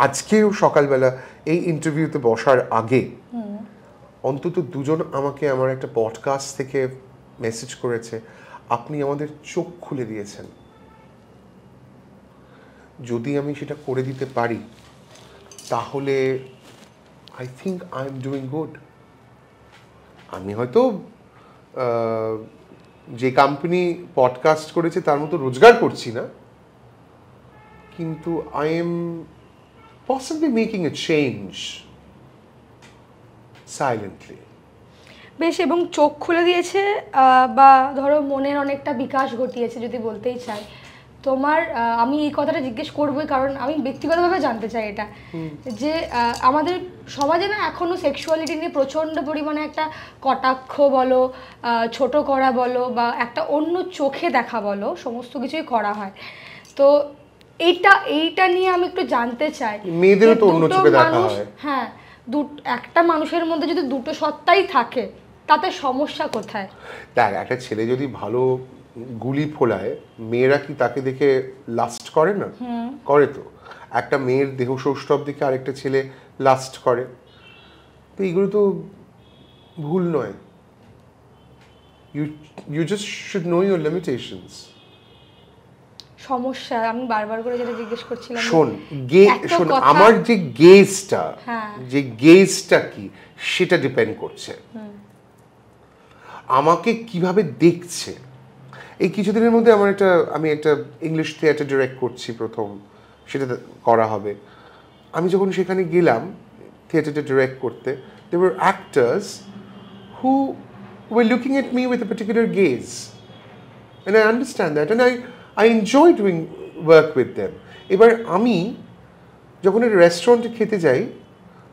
আজকেও সকালবেলা এই ইন্টারভিউতে বসার আগে অন্তত দুজন আমাকে আমার একটা পডকাস্ট থেকে মেসেজ করেছে, আপনি আমাদের চোখ খুলে দিয়েছেন। যদি আমি সেটা করে দিতে পারি তাহলে I think I am doing good. আমি হয়তো যে কোম্পানি পডকাস্ট করেছে তার মতো রোজগার করছি না, কিন্তু I am possibly making A change silently. বেশ, এবং চোখ খুলে দিয়েছে বা ধরো মনের অনেকটা বিকাশ ঘটিয়েছে যদি বলতেই চাই। তোমার আমি এই কথাটা জিজ্ঞেস করবোই, কারণ আমি ব্যক্তিগতভাবে জানতে চাই এটা, যে আমাদের সমাজে না এখনও সেক্সুয়ালিটি নিয়ে প্রচণ্ড পরিমাণে একটা কটাক্ষ বলো, ছোট করা বলো, বা একটা অন্য চোখে দেখা বলো, সমস্ত কিছুই করা হয়। তো এইটা নিয়ে আমি একটু জানতে চাই। মেয়েদেরও তো অন্য চোখে দেখা হয়। হ্যাঁ, একটা মানুষের মধ্যে যদি দুটো সত্তাই থাকে তাতে সমস্যা কোথায়? দেখ, একটা ছেলে যদি ভালো গুলি ফোলায়, মেয়েরা কি তাকে দেখে লাস্ট করে না? করে তো। একটা মেয়ের দেহ সৌষ্ঠব দেখে আরেকটা ছেলে লাস্ট করে, তো এইগুলো তো ভুল নয়। You just should know your limitations. সমস্যা আমি বারবার করে যেটা জিজ্ঞেস করছিলাম, শোন, আমার যে গেজটা, যে গেজটা কি সেটা ডিপেন্ড করছে আমাকে কিভাবে দেখছে। এই কিছুদিনের মধ্যে আমি একটা ইংলিশ থিয়েটার ডিরেক্ট করছি, প্রথম সেটা করা হবে। আমি যখন সেখানে গেলাম থিয়েটারটা ডিরেক্ট করতে, there were actors who were looking at me with a particular gaze, and I understand that, and I enjoy doing work with them. এবার আমি যখন একটা রেস্টুরেন্টে খেতে যাই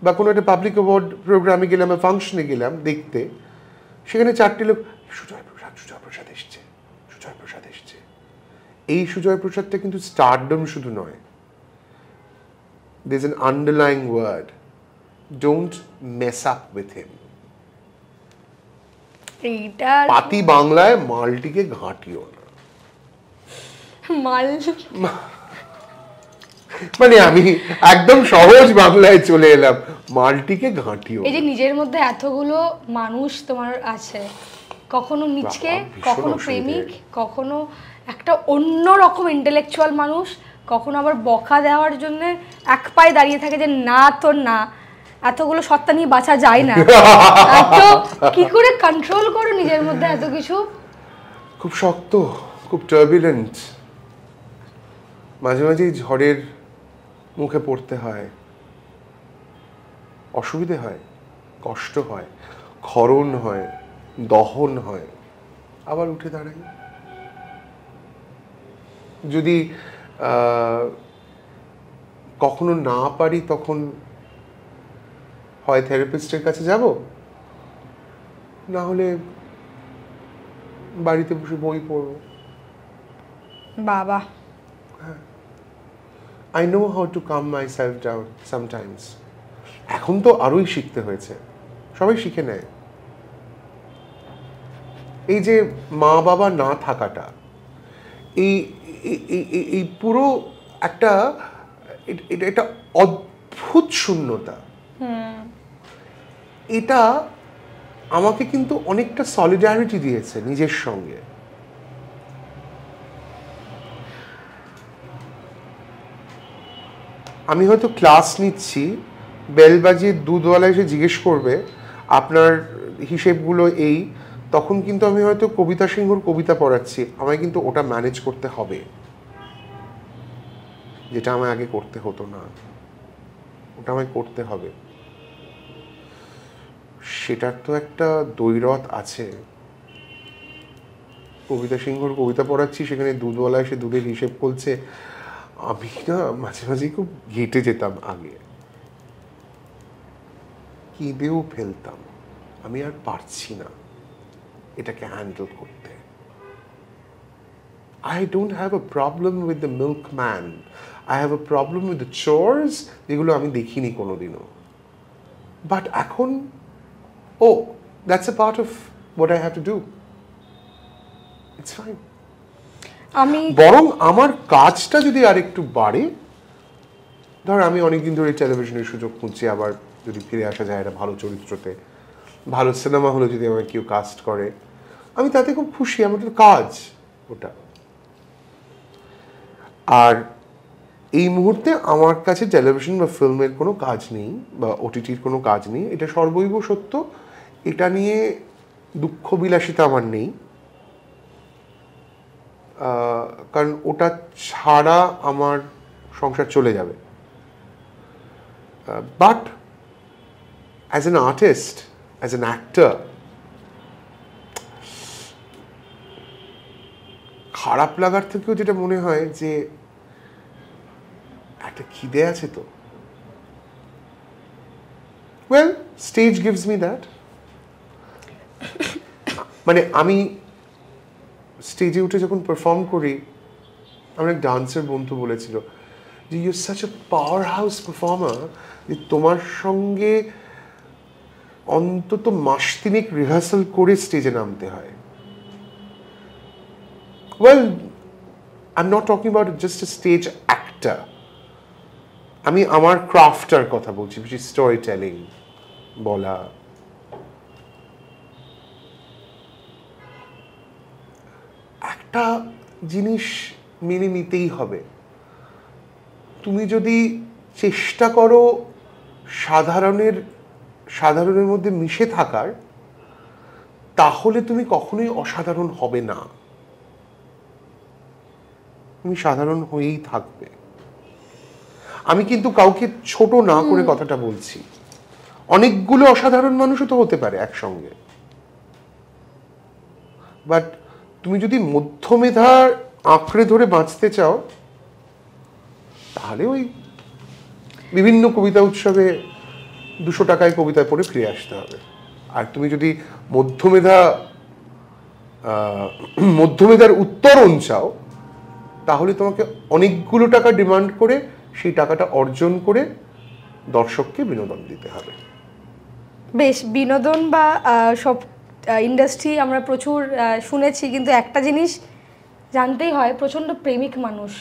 বা কোনো একটা পাবলিক অ্যাওয়ার্ড প্রোগ্রামে গেলাম বা ফাংশনে গেলাম দেখতে, সেখানে চারটে লোক সুজয় প্রসাদ এসছে, সুজয় প্রসাদ এসছে। এই সুজয় প্রসাদটা কিন্তু স্টারডম শুধু নয়, there's an underlying word, don't mess up with him. এইটা পাতি বাংলায় মালটিকে ঘাঁটিও না। মাল মানে আমি একদম সহজ বাংলায় চলে এলাম, মালটিকে ঘাঁটিও। এই যে নিজের মধ্যে এতগুলো মানুষ তোমার আছে, কখনো মিচকে, কখনো প্রেমিক, কখনো একটা অন্য রকম ইন্টেলেকচুয়াল মানুষ, কখনো আবার বকা দেওয়ার জন্য এক পায়ে দাঁড়িয়ে থাকে যে না তো না, এতগুলো সত্তা নিয়ে বাঁচা যায় না। তো কি করে কন্ট্রোল করো নিজের মধ্যে এত কিছু? খুব শক্ত, খুব টার্বুলেন্ট। মাঝে মাঝেই ঝড়ের মুখে পড়তে হয়, অসুবিধে হয়, কষ্ট হয়, ক্ষরণ হয়, দহন হয়, আবার উঠে দাঁড়াই। যদি কখনো না পারি তখন হয় থেরাপিস্টের কাছে যাব, না হলে বাড়িতে বসে বই পড়ব। বাবা, I know how to calm myself down sometimes. এখন তো আরোই শিখতে হয়েছে, সবাই শিখে নেয়। এই যে মা বাবা না থাকাটা, এই এই পুরো একটা এটা একটা অদ্ভুত শূন্যতা। এটা আমাকে কিন্তু অনেকটা সলিডারিটি দিয়েছে নিজের সঙ্গে। আমি হয়তো ক্লাস নিচ্ছি, বেল বাজিয়ে দুধওয়ালা এসে জিজ্ঞেস করবে আপনার হিসেবগুলো এই, তখন কিন্তু আমি হয়তো কবিতা সিংহর কবিতা পড়াচ্ছি, আমায় কিন্তু ওটা ম্যানেজ করতে হবে, যেটা আমায় আগে করতে হতো না, ওটা আমায় করতে হবে। সেটার তো একটা দ্বৈরথ আছে। কবিতা সিংহর কবিতা পড়াচ্ছি, সেখানে দুধওয়ালা এসে দুধের হিসেব করছে, আমি না মাঝে মাঝে খুব ঘেটে যেতাম, আগে কেঁদেও ফেলতাম, আমি আর পারছি না এটাকে হ্যান্ডেল করতে। I don't have a problem with the milkman. I have a problem with the chores, যেগুলো আমি দেখিনি কোনোদিনও। But এখন, oh, that's a part of what I have to do. It's fine. আমি বরং আমার কাজটা যদি আরেকটু বাড়ে, ধর আমি অনেকদিন ধরে টেলিভিশনের সুযোগ খুঁজছি, আবার যদি ফিরে আসা যায় একটা ভালো চরিত্রতে, ভালো সিনেমা হলে যদি আমাকে কেউ কাস্ট করে, আমি তাতে খুব খুশি, আমার তো কাজ ওটা। আর এই মুহূর্তে আমার কাছে টেলিভিশন বা ফিল্মের কোনো কাজ নেই, বা ওটিটির কোনো কাজ নেই, এটা সর্বৈব সত্য। এটা নিয়ে দুঃখ বিলাসিতা আমার নেই, কারণ ওটা ছাড়া আমার সংসার চলে যাবে। But as an artist, as an actor, খারাপ লাগার থেকেও যেটা মনে হয় যে একটা খিদে আছে তো, well stage gives me that. মানে আমি স্টেজে উঠে যখন পারফর্ম করি, আমার এক ডান্সার বন্ধু বলেছিল যে you are such a powerhouse performer, যে তোমার সঙ্গে অন্তত মাস তিনেক রিহার্সাল করে স্টেজে নামতে হয়। Well, I am not talking about just a stage actor, আমি আমার ক্রাফটার কথা বলছি, স্টোরি টেলিং, বলা। একটা জিনিস মেনে নিতেই হবে, তুমি যদি চেষ্টা করো সাধারণের মধ্যে মিশে থাকার, তাহলে তুমি কখনোই অসাধারণ হবে না, তুমি সাধারণ হয়েই থাকবে। আমি কিন্তু কাউকে ছোট না করে কথাটা বলছি, অনেকগুলো অসাধারণ মানুষও তো হতে পারে একসঙ্গে, বাট তুমি যদি মধ্যমেধার আঁকড়ে ধরে বাঁচতে চাও, তাহলে ওই বিভিন্ন কবিতা উৎসবে 200 টাকায় কবিতা পড়ে ফিরে আসতে হবে। আর তুমি যদি মধ্যমেধার উত্তরণ চাও, তাহলে তোমাকে অনেকগুলো টাকা ডিমান্ড করে সেই টাকাটা অর্জন করে দর্শককে বিনোদন দিতে হবে। বেশ, বিনোদন বা সব ইন্ডাস্ট্রি আমরা প্রচুর শুনেছি, কিন্তু একটা জিনিস জানতেই হয়, প্রচন্ড প্রেমিক মানুষ।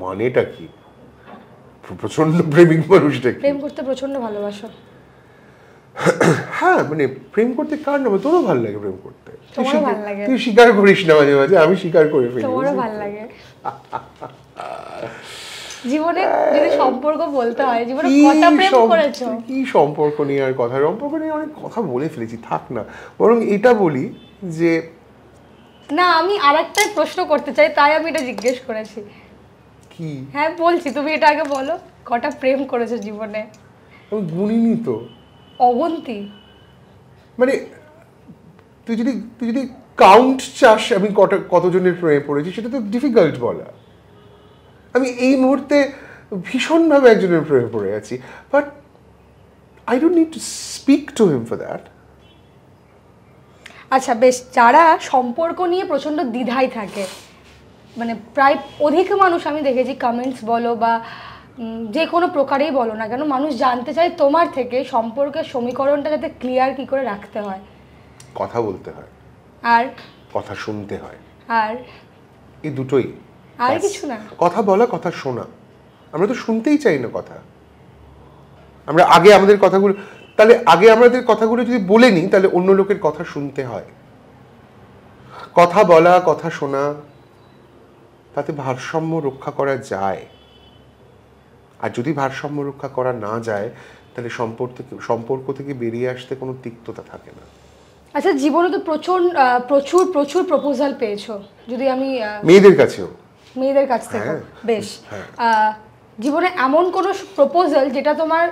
মানেটা কি প্রচন্ড প্রেমিক মানুষটা? প্রেম করতে প্রচন্ড ভালোবাসো? হ্যাঁ, মানে প্রেম করতে কার নামে, তোরও ভালো লাগে প্রেম করতে, তোমারও ভালো লাগে, তুই স্বীকার করিস না মাঝে মাঝে, আমি স্বীকার করে ফেলি, তোমারও ভালো লাগে। জীবনে যদি সম্পর্ক বলতে হয়, জীবনে কত প্রেম করেছো? কি সম্পর্ক নিয়ে আর কথা, সম্পর্ক নিয়ে অনেক কথা বলে ফেলেছি, থাক না, বরং এটা বলি যে না, আমি আরেকটা প্রশ্ন করতে চাই, তাই আমি এটা জিজ্ঞেস করেছি। কি? হ্যাঁ বলছি, তুমি এটা আগে বলো, কটা প্রেম করেছো জীবনে? আমি গুনিনি তো। অবন্তী, মানে তুই যদি কাউন্ট চাস আমি কতজনের প্রেমে পড়েছি, সেটা তো ডিফিকাল্ট বলা। আমি এই মুহূর্তে ভীষণভাবে একজনের প্রেমে পড়ে আছি, but I don't need to speak to him for that. আচ্ছা বেশ, যারা সম্পর্ক নিয়ে প্রচণ্ড দ্বিধায় থাকে, মানে প্রায় অধিক মানুষ আমি দেখেছি, কমেন্টস বলো বা যে কোনো প্রকারেই বলো না কেন, মানুষ জানতে চায় তোমার থেকে সম্পর্কের সমীকরণটা যাতে ক্লিয়ার কি করে রাখতে হয়, কথা বলতে হয়। আর কথা শুনতে হয়, আর এই দুটোই। আর ব্যাস। কিছু না। কথা বলা, কথা শোনা। আমরা তো শুনতেই চাই না কথা। আমরা আগে আমাদের কথাগুলো, তাহলে আগে আমাদের কথাগুলো যদি বলে নিই, তাহলে অন্য লোকের কথা শুনতে হয়। কথা বলা, কথা শোনা, তাতে ভারসাম্য রক্ষা করা যায়। আর যদি ভারসাম্য রক্ষা করা না যায়, তাহলে সম্পর্ক থেকে বেরিয়ে আসতে কোনো তিক্ততা থাকে না। আচ্ছা, জীবনে তো প্রচুর প্রচুর প্রপোজাল পেয়েছো, যদি আমি মেয়েদের কাছেও, মেয়েদের কাছ থেকে। হ্যাঁ, বেশ। জীবনে এমন কোনো প্রপোজাল যেটা তোমার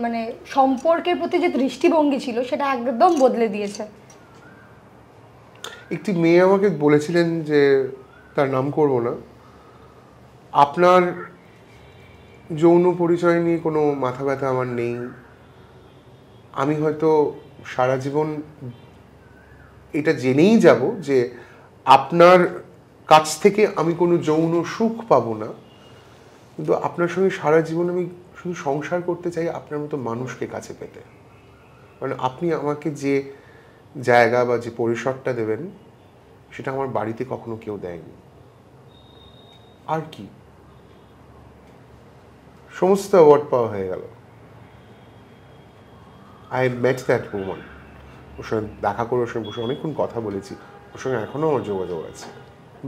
মানে সম্পর্কের প্রতি যে দৃষ্টিভঙ্গি ছিল সেটা একদম বদলে দিয়েছে? একটি মেয়ে আমাকে বলেছিলেন, যে তার নাম করব না, আপনার যৌন পরিচয় নিয়ে কোনো মাথা ব্যথা আমার নেই, আমি হয়তো সারা জীবন এটা জেনেই যাব যে আপনার কাছ থেকে আমি কোনো যৌন সুখ পাবো না, কিন্তু আপনার সঙ্গে সারা জীবন আমি শুধু সংসার করতে চাই আপনার মতো মানুষকে কাছে পেতে। মানে আপনি আমাকে যে জায়গা বা যে পরিসরটা দেবেন, সেটা আমার বাড়িতে কখনো কেউ দেয়নি। আর কি, সমস্ত অ্যাওয়ার্ড পাওয়া হয়ে গেল। আই মেট দ্যাট ওম্যান, ওর সঙ্গে দেখা করে ওর সঙ্গে বসে অনেকক্ষণ কথা বলেছি, ওর সঙ্গে এখনো আমার যোগাযোগ আছে।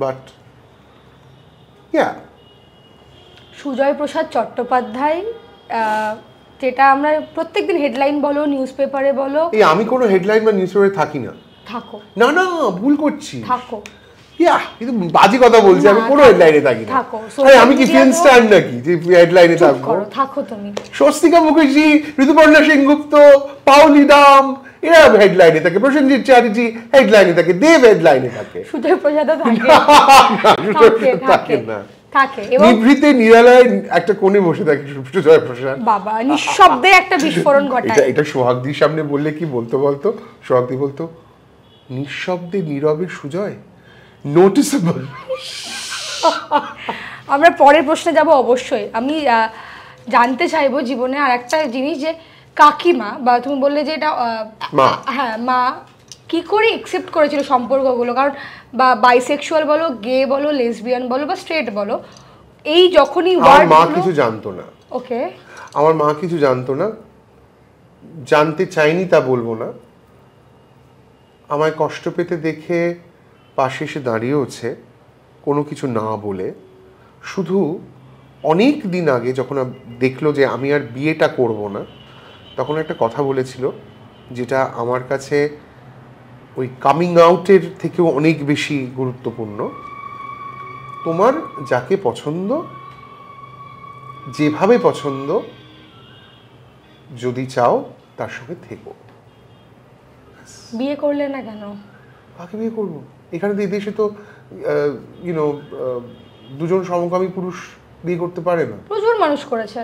বাট ইয়া, সুজয় প্রসাদ চট্টোপাধ্যায়, যেটা আমরা প্রত্যেকদিন হেডলাইন বলো, নিউজ পেপারে বলো। এই আমি কোনো হেডলাইন বা নিউজ পেপারে থাকি না। থাকো না না, ভুল করছি। থাকো। ইয়া, কিন্তু বাজে কথা বলছি, আমি কোনো হেডলাইনে থাকি না। থাকো। আরে আমি কি ফিল্ম স্টার নাকি যে হেডলাইনে থাকবো? থাকো তুমি। স্বস্তিকা মুখার্জি, ঋতুপর্ণা সেনগুপ্ত, পাওলি দাম, এরা হেডলাইনে থাকে। প্রসেনজিৎ চ্যাটার্জি হেডলাইনে থাকে, দেব হেডলাইনে থাকে। সুজয় প্রসাদ থাকে না, থাকে এবং নিভৃতে নিরালায় একটা কোণে বসে থাকে সুজয় প্রসাদ। বাবা নিঃশব্দে একটা বিস্ফোরণ ঘটায়। এটা সোহাগদির সামনে বললে কি বলতো? সোহাগদি বলতো, নিঃশব্দে নীরবে সুজয়, নোটিসেবল। আমরা পরের প্রশ্নে যাব অবশ্যই। আমি জানতে চাইবো জীবনে আর একটা জিনিস, যে কাকিমা বা তুমি বললে যে এটা হ্যাঁ মা কি করে একসেপ্ট করেছিল সম্পর্কগুলো? কারণ বা বাইসেক্সুয়াল বলো, গে বলো, লেসবিয়ান বলো বা স্ট্রেট বলো, এই যখনই আমার মা কিছু জানতো না। ওকে, আমার মা কিছু জানতো না, জানতে চাইনি তা বলবো না। আমায় কষ্ট পেতে দেখে পাশে এসে দাঁড়িয়েওছে, কোনো কিছু না বলে। শুধু অনেক দিন আগে যখন দেখলো যে আমি আর বিয়েটা করব না, তখন একটা কথা বলেছিল, যেটা আমার কাছে ওই কামিং আউটের থেকেও অনেক বেশি গুরুত্বপূর্ণ। তোমার যাকে পছন্দ, যেভাবে পছন্দ, যদি চাও তার সঙ্গে থেকো। বিয়ে করলে না কেন? কাকে বিয়ে করবো? এখানে তো এদেশে তো দুজন সমকামী পুরুষ বিয়ে করতে পারে না। প্রচুর মানুষ করেছে,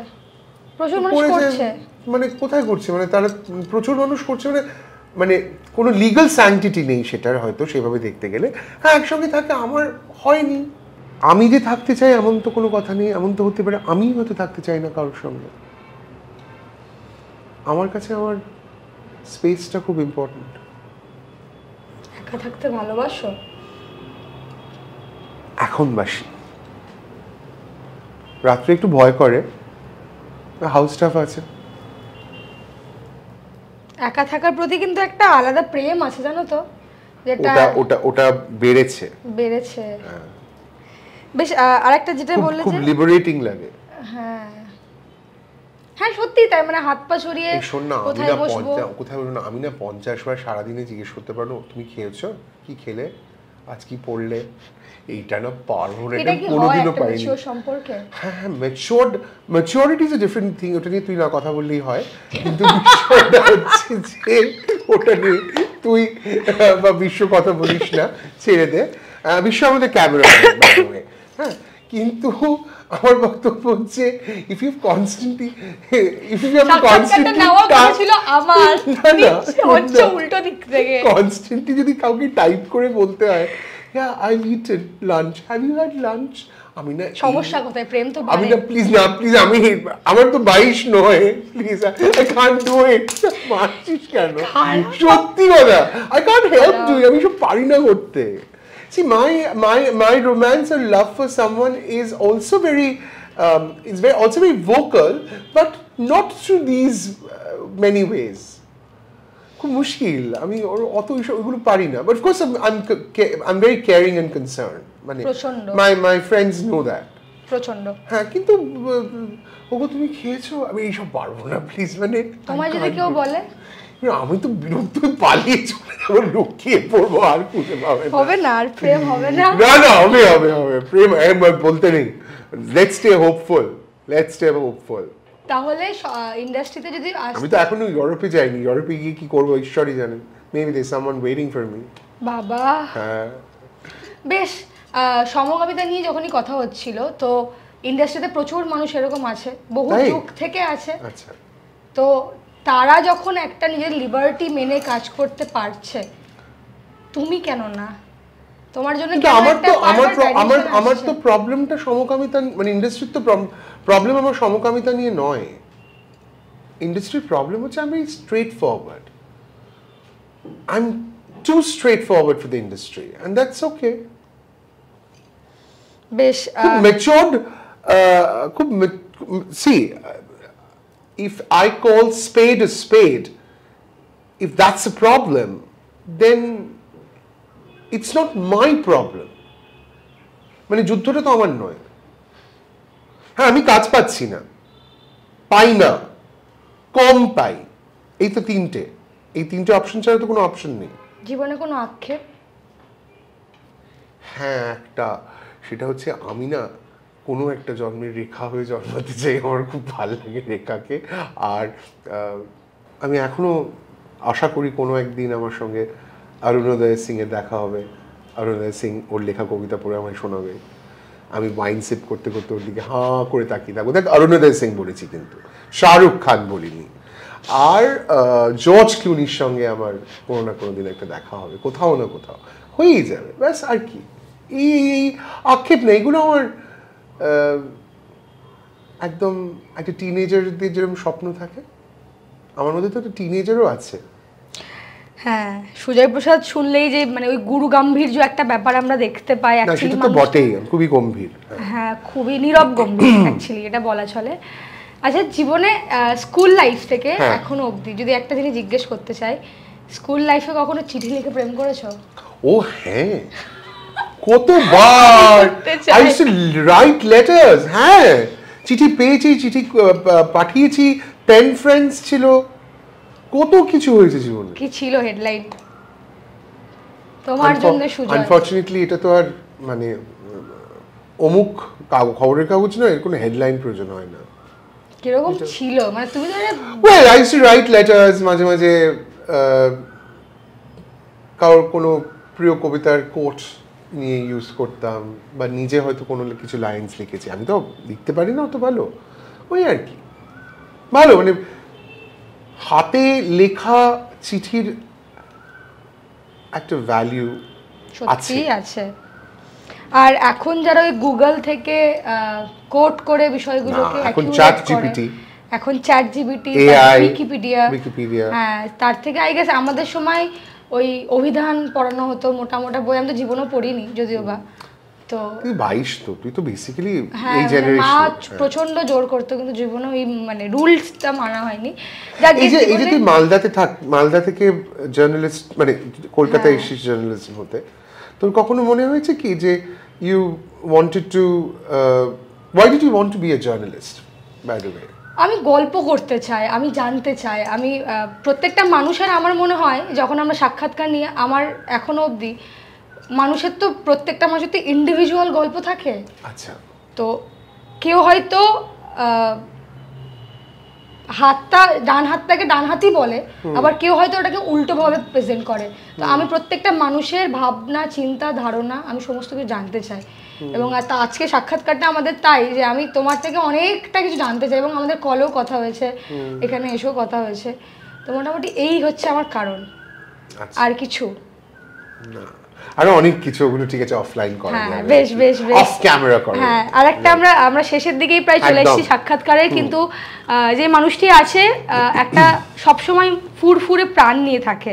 প্রচুর মানুষ করছে। মানে কোথায় করছে? মানে তারা প্রচুর মানুষ করছে, মানে কোনো লিগ্যাল স্যাংটিটি নেই সেটার, হয়তো সেভাবে দেখতে গেলে। হ্যাঁ, একসঙ্গে থাকে, আমার হয়নি। আমি যে থাকতে চাই এমন তো কোনো কথা নেই। এমন তো হতে পারে আমি হয়তো থাকতে চাই না কারোর সঙ্গে। আমার কাছে আমার স্পেসটা খুব ইম্পর্টেন্ট। একা থাকতে ভালোবাসো? এখন বাসি, রাত্রে একটু ভয় করে, হাউস স্টাফ আছে। একা থাকার প্রতি কিন্তু একটা আলাদা প্রেম আছে, জানো তো, যেটা ওটা বেড়েছে। বেশ। আরেকটা যেটা বললে খুব যে লিবারেটিং লাগে। হ্যাঁ হ্যাঁ, সত্যি তাই। মানে হাত পা ছড়িয়ে শোন না, কোথায় বসবো, কোথায় বলবো না, আমি না 50 বার সারাদিনে জিজ্ঞেস করতে পারো তুমি খেয়েছো, কি খেলে, আজ কি পড়লে, এইটা না পারবো না, এটা কোনোদিনও পাইনি। হ্যাঁ হ্যাঁ, maturity is a different thing. ওটা নিয়ে তুই না কথা বললেই হয়, কিন্তু বিষয়টা হচ্ছে যে ওটা নিয়ে তুই বা বিশ্ব কথা বলিস না, ছেড়ে দে। বিশ্ব আমাদের ক্যামেরা, হ্যাঁ, কিন্তু আমার বক্তব্য হচ্ছে ইফ ইউ কনস্ট্যান্টলি উল্টো দিক থেকে কনস্ট্যান্টলি যদি কাউকে টাইপ করে বলতে হয় yeah, I've eaten lunch. Have you had lunch? আমি না সমস্যা কোথায়? প্রেম তো আমি বাড়ে। না প্লিজ আমি আমার তো 22 নয় please I can't do it মারছিস কেন সত্যি কথা I can't help doing আমি সব পারি না করতে see my romance or love for someone is also very also very vocal but not through these many ways খুব মুশকিল আমি অত ওইগুলো পারি না but of course I'm very caring and concerned মানে my friends know that প্রচন্ড হ্যাঁ কিন্তু ওগো তুমি খেয়েছো আমি এইসব পারবো না প্লিজ মানে তোমায় যদি কেউ বলে আমি তো বিরক্ত পালিয়ে চলে যাবো লুকিয়ে পড়বো আর খুঁজে পাবে হবে না আর প্রেম হবে না না হবে প্রেম বলতে নেই let's stay hopeful তাহলে ইন্ডাস্ট্রিতে যদি আমি তো এখনো ইউরোপে যাইনি ইউরোপে গিয়ে কি করবো ঈশ্বরই জানেন maybe there's someone waiting for me বাবা হ্যাঁ বেশ সমকামিতা নিয়ে যখনই কথা হচ্ছিল তো ইন্ডাস্ট্রিতে প্রচুর মানুষ এরকম আছে বহু যুগ থেকে আছে আচ্ছা তো তারা যখন একটা নিজের লিবার্টি মেনে কাজ করতে পারছে তুমি কেন না তোমার জন্য কি আমার তো প্রবলেমটা সমকামিতা মানে ইন্ডাস্ট্রির তো প্রবলেম আমার সমকামিতা নিয়ে নয় ইন্ডাস্ট্রির প্রবলেম হচ্ছে আমি straightforward I am too straightforward for the industry and that's okay বেশ matured see if I call spade a spade if that's a problem then it's not my problem মানে যুদ্ধটা তো আমার নয় হ্যাঁ আমি কাজ পাচ্ছি না পাই না কম পাই এই তো তিনটে অপশন ছাড়া তো কোনো অপশন নেই জীবনে কোনো আক্ষেপ হ্যাঁ একটা সেটা হচ্ছে আমি না কোনো একটা জন্মের রেখা হয়ে জন্মাতে চাই আমার খুব ভালো লাগে রেখাকে আর আমি এখনো আশা করি কোনো একদিন আমার সঙ্গে অরুণোদয় সিংয়ের দেখা হবে অরুণোদয় সিং ওর লেখা কবিতা পড়ে আমায় শোনাবে আমি মাইন্ড সেট করতে করতে ওর দিকে হাঁ করে তাকিয়ে থাকবো দেখ অরুণোদয় সিং বলেছি কিন্তু শাহরুখ খান বলিনি আর জর্জ ক্লুনির সঙ্গে আমার কোনো না কোনো দিন একটা দেখা হবে কোথাও না কোথাও হয়েই যাবে ব্যাস আর কি এই আক্ষেপ নেই এগুলো আমার একদম একটা টিনেজারদের যেরকম স্বপ্ন থাকে আমার মধ্যে তো একটা টিনেজারও আছে হ্যাঁ সুজয় প্রসাদ শুনলেই যে মানে ওই গুরু গাম্ভীর্য একটা ব্যাপার আমরা দেখতে পাই অ্যাকচুয়ালি সেটা তো বটেই খুবই গম্ভীর হ্যাঁ খুবই নীরব গম্ভীর অ্যাকচুয়ালি এটা বলা চলে আচ্ছা জীবনে স্কুল লাইফ থেকে এখনো অবধি যদি একটা জিনিস জিজ্ঞেস করতে চাই স্কুল লাইফে কখনো চিঠি লিখে প্রেম করেছো ও হ্যাঁ কতবার I used to write letters হ্যাঁ চিঠি পেয়েছি চিঠি পাঠিয়েছি পেন ফ্রেন্ডস ছিল কত কিছু হয়েছে জীবনে কি ছিল হেডলাইন তোমার জন্য সুজয় আনফরচুনেটলি এটা তো আর মানে অমুক খবরের কাগজ নয় এর কোনো হেডলাইন প্রয়োজন হয় না কিরকম ছিল মানে তুমি ধরে well I used to write letters মাঝে মাঝে কারোর কোনো প্রিয় কবিতার কোট নিয়ে ইউজ করতাম বা নিজে হয়তো কোনো কিছু লাইনস লিখেছি আমি তো লিখতে পারি না অত ভালো ওই আর কি ভালো মানে হাতে লেখা চিঠির একটা ভ্যালু আছে আর এখন যারা ওই গুগল থেকে কোড করে বিষয়গুলোকে এখন ChatGPT এখন ChatGPT উইকিপিডিয়া হ্যাঁ তার থেকে আই গেস আমাদের সময় ওই অভিধান পড়ানো হতো মোটা বই আমি তো জীবনও পড়িনি যদিও বা তো তুই 22 তো তুই তো বেসিক্যালি এই জেনারেশন মা প্রচন্ড জোর করতো কিন্তু জীবনে ওই মানে রুলসটা মানা হয়নি এই যে তুই মালদা থেকে জার্নালিস্ট মানে কলকাতায় এসেছিস জার্নালিজম হতে তোর কখনো মনে হয়েছে কি যে you wanted to why did you want to be a journalist by the way আমি গল্প করতে চাই আমি জানতে চাই আমি প্রত্যেকটা মানুষের আমার মনে হয় যখন আমরা সাক্ষাৎকার নিয়ে আমার এখনো অবধি মানুষের তো প্রত্যেকটা মানুষের তো ইন্ডিভিজুয়াল গল্প থাকে আচ্ছা তো কেউ হয়তো হাতটা ডান হাতটাকে ডান হাতই বলে আবার কেউ হয়তো ওটাকে উল্টোভাবে প্রেজেন্ট করে তো আমি প্রত্যেকটা মানুষের ভাবনা চিন্তা ধারণা আমি সমস্ত কিছু জানতে চাই এবং আজকে সাক্ষাৎকারটা আমাদের তাই যে আমি তোমার থেকে অনেকটা কিছু জানতে চাই এবং আমাদের কলেও কথা হয়েছে এখানে এসেও কথা হয়েছে তো মোটামুটি এই হচ্ছে আমার কারণ আর কিছু না আরো অনেক কিছু, ওগুলো ঠিক আছে অফলাইন করা হ্যাঁ যাবে, বেশ বেশ বেশ অফ ক্যামেরা করা। হ্যাঁ, আর একটা আমরা শেষের দিকেই প্রায় চলে একদম। এসেছি সাক্ষাৎকারের, কিন্তু যে মানুষটি আছে একটা সবসময় ফুরফুরে প্রাণ নিয়ে থাকে,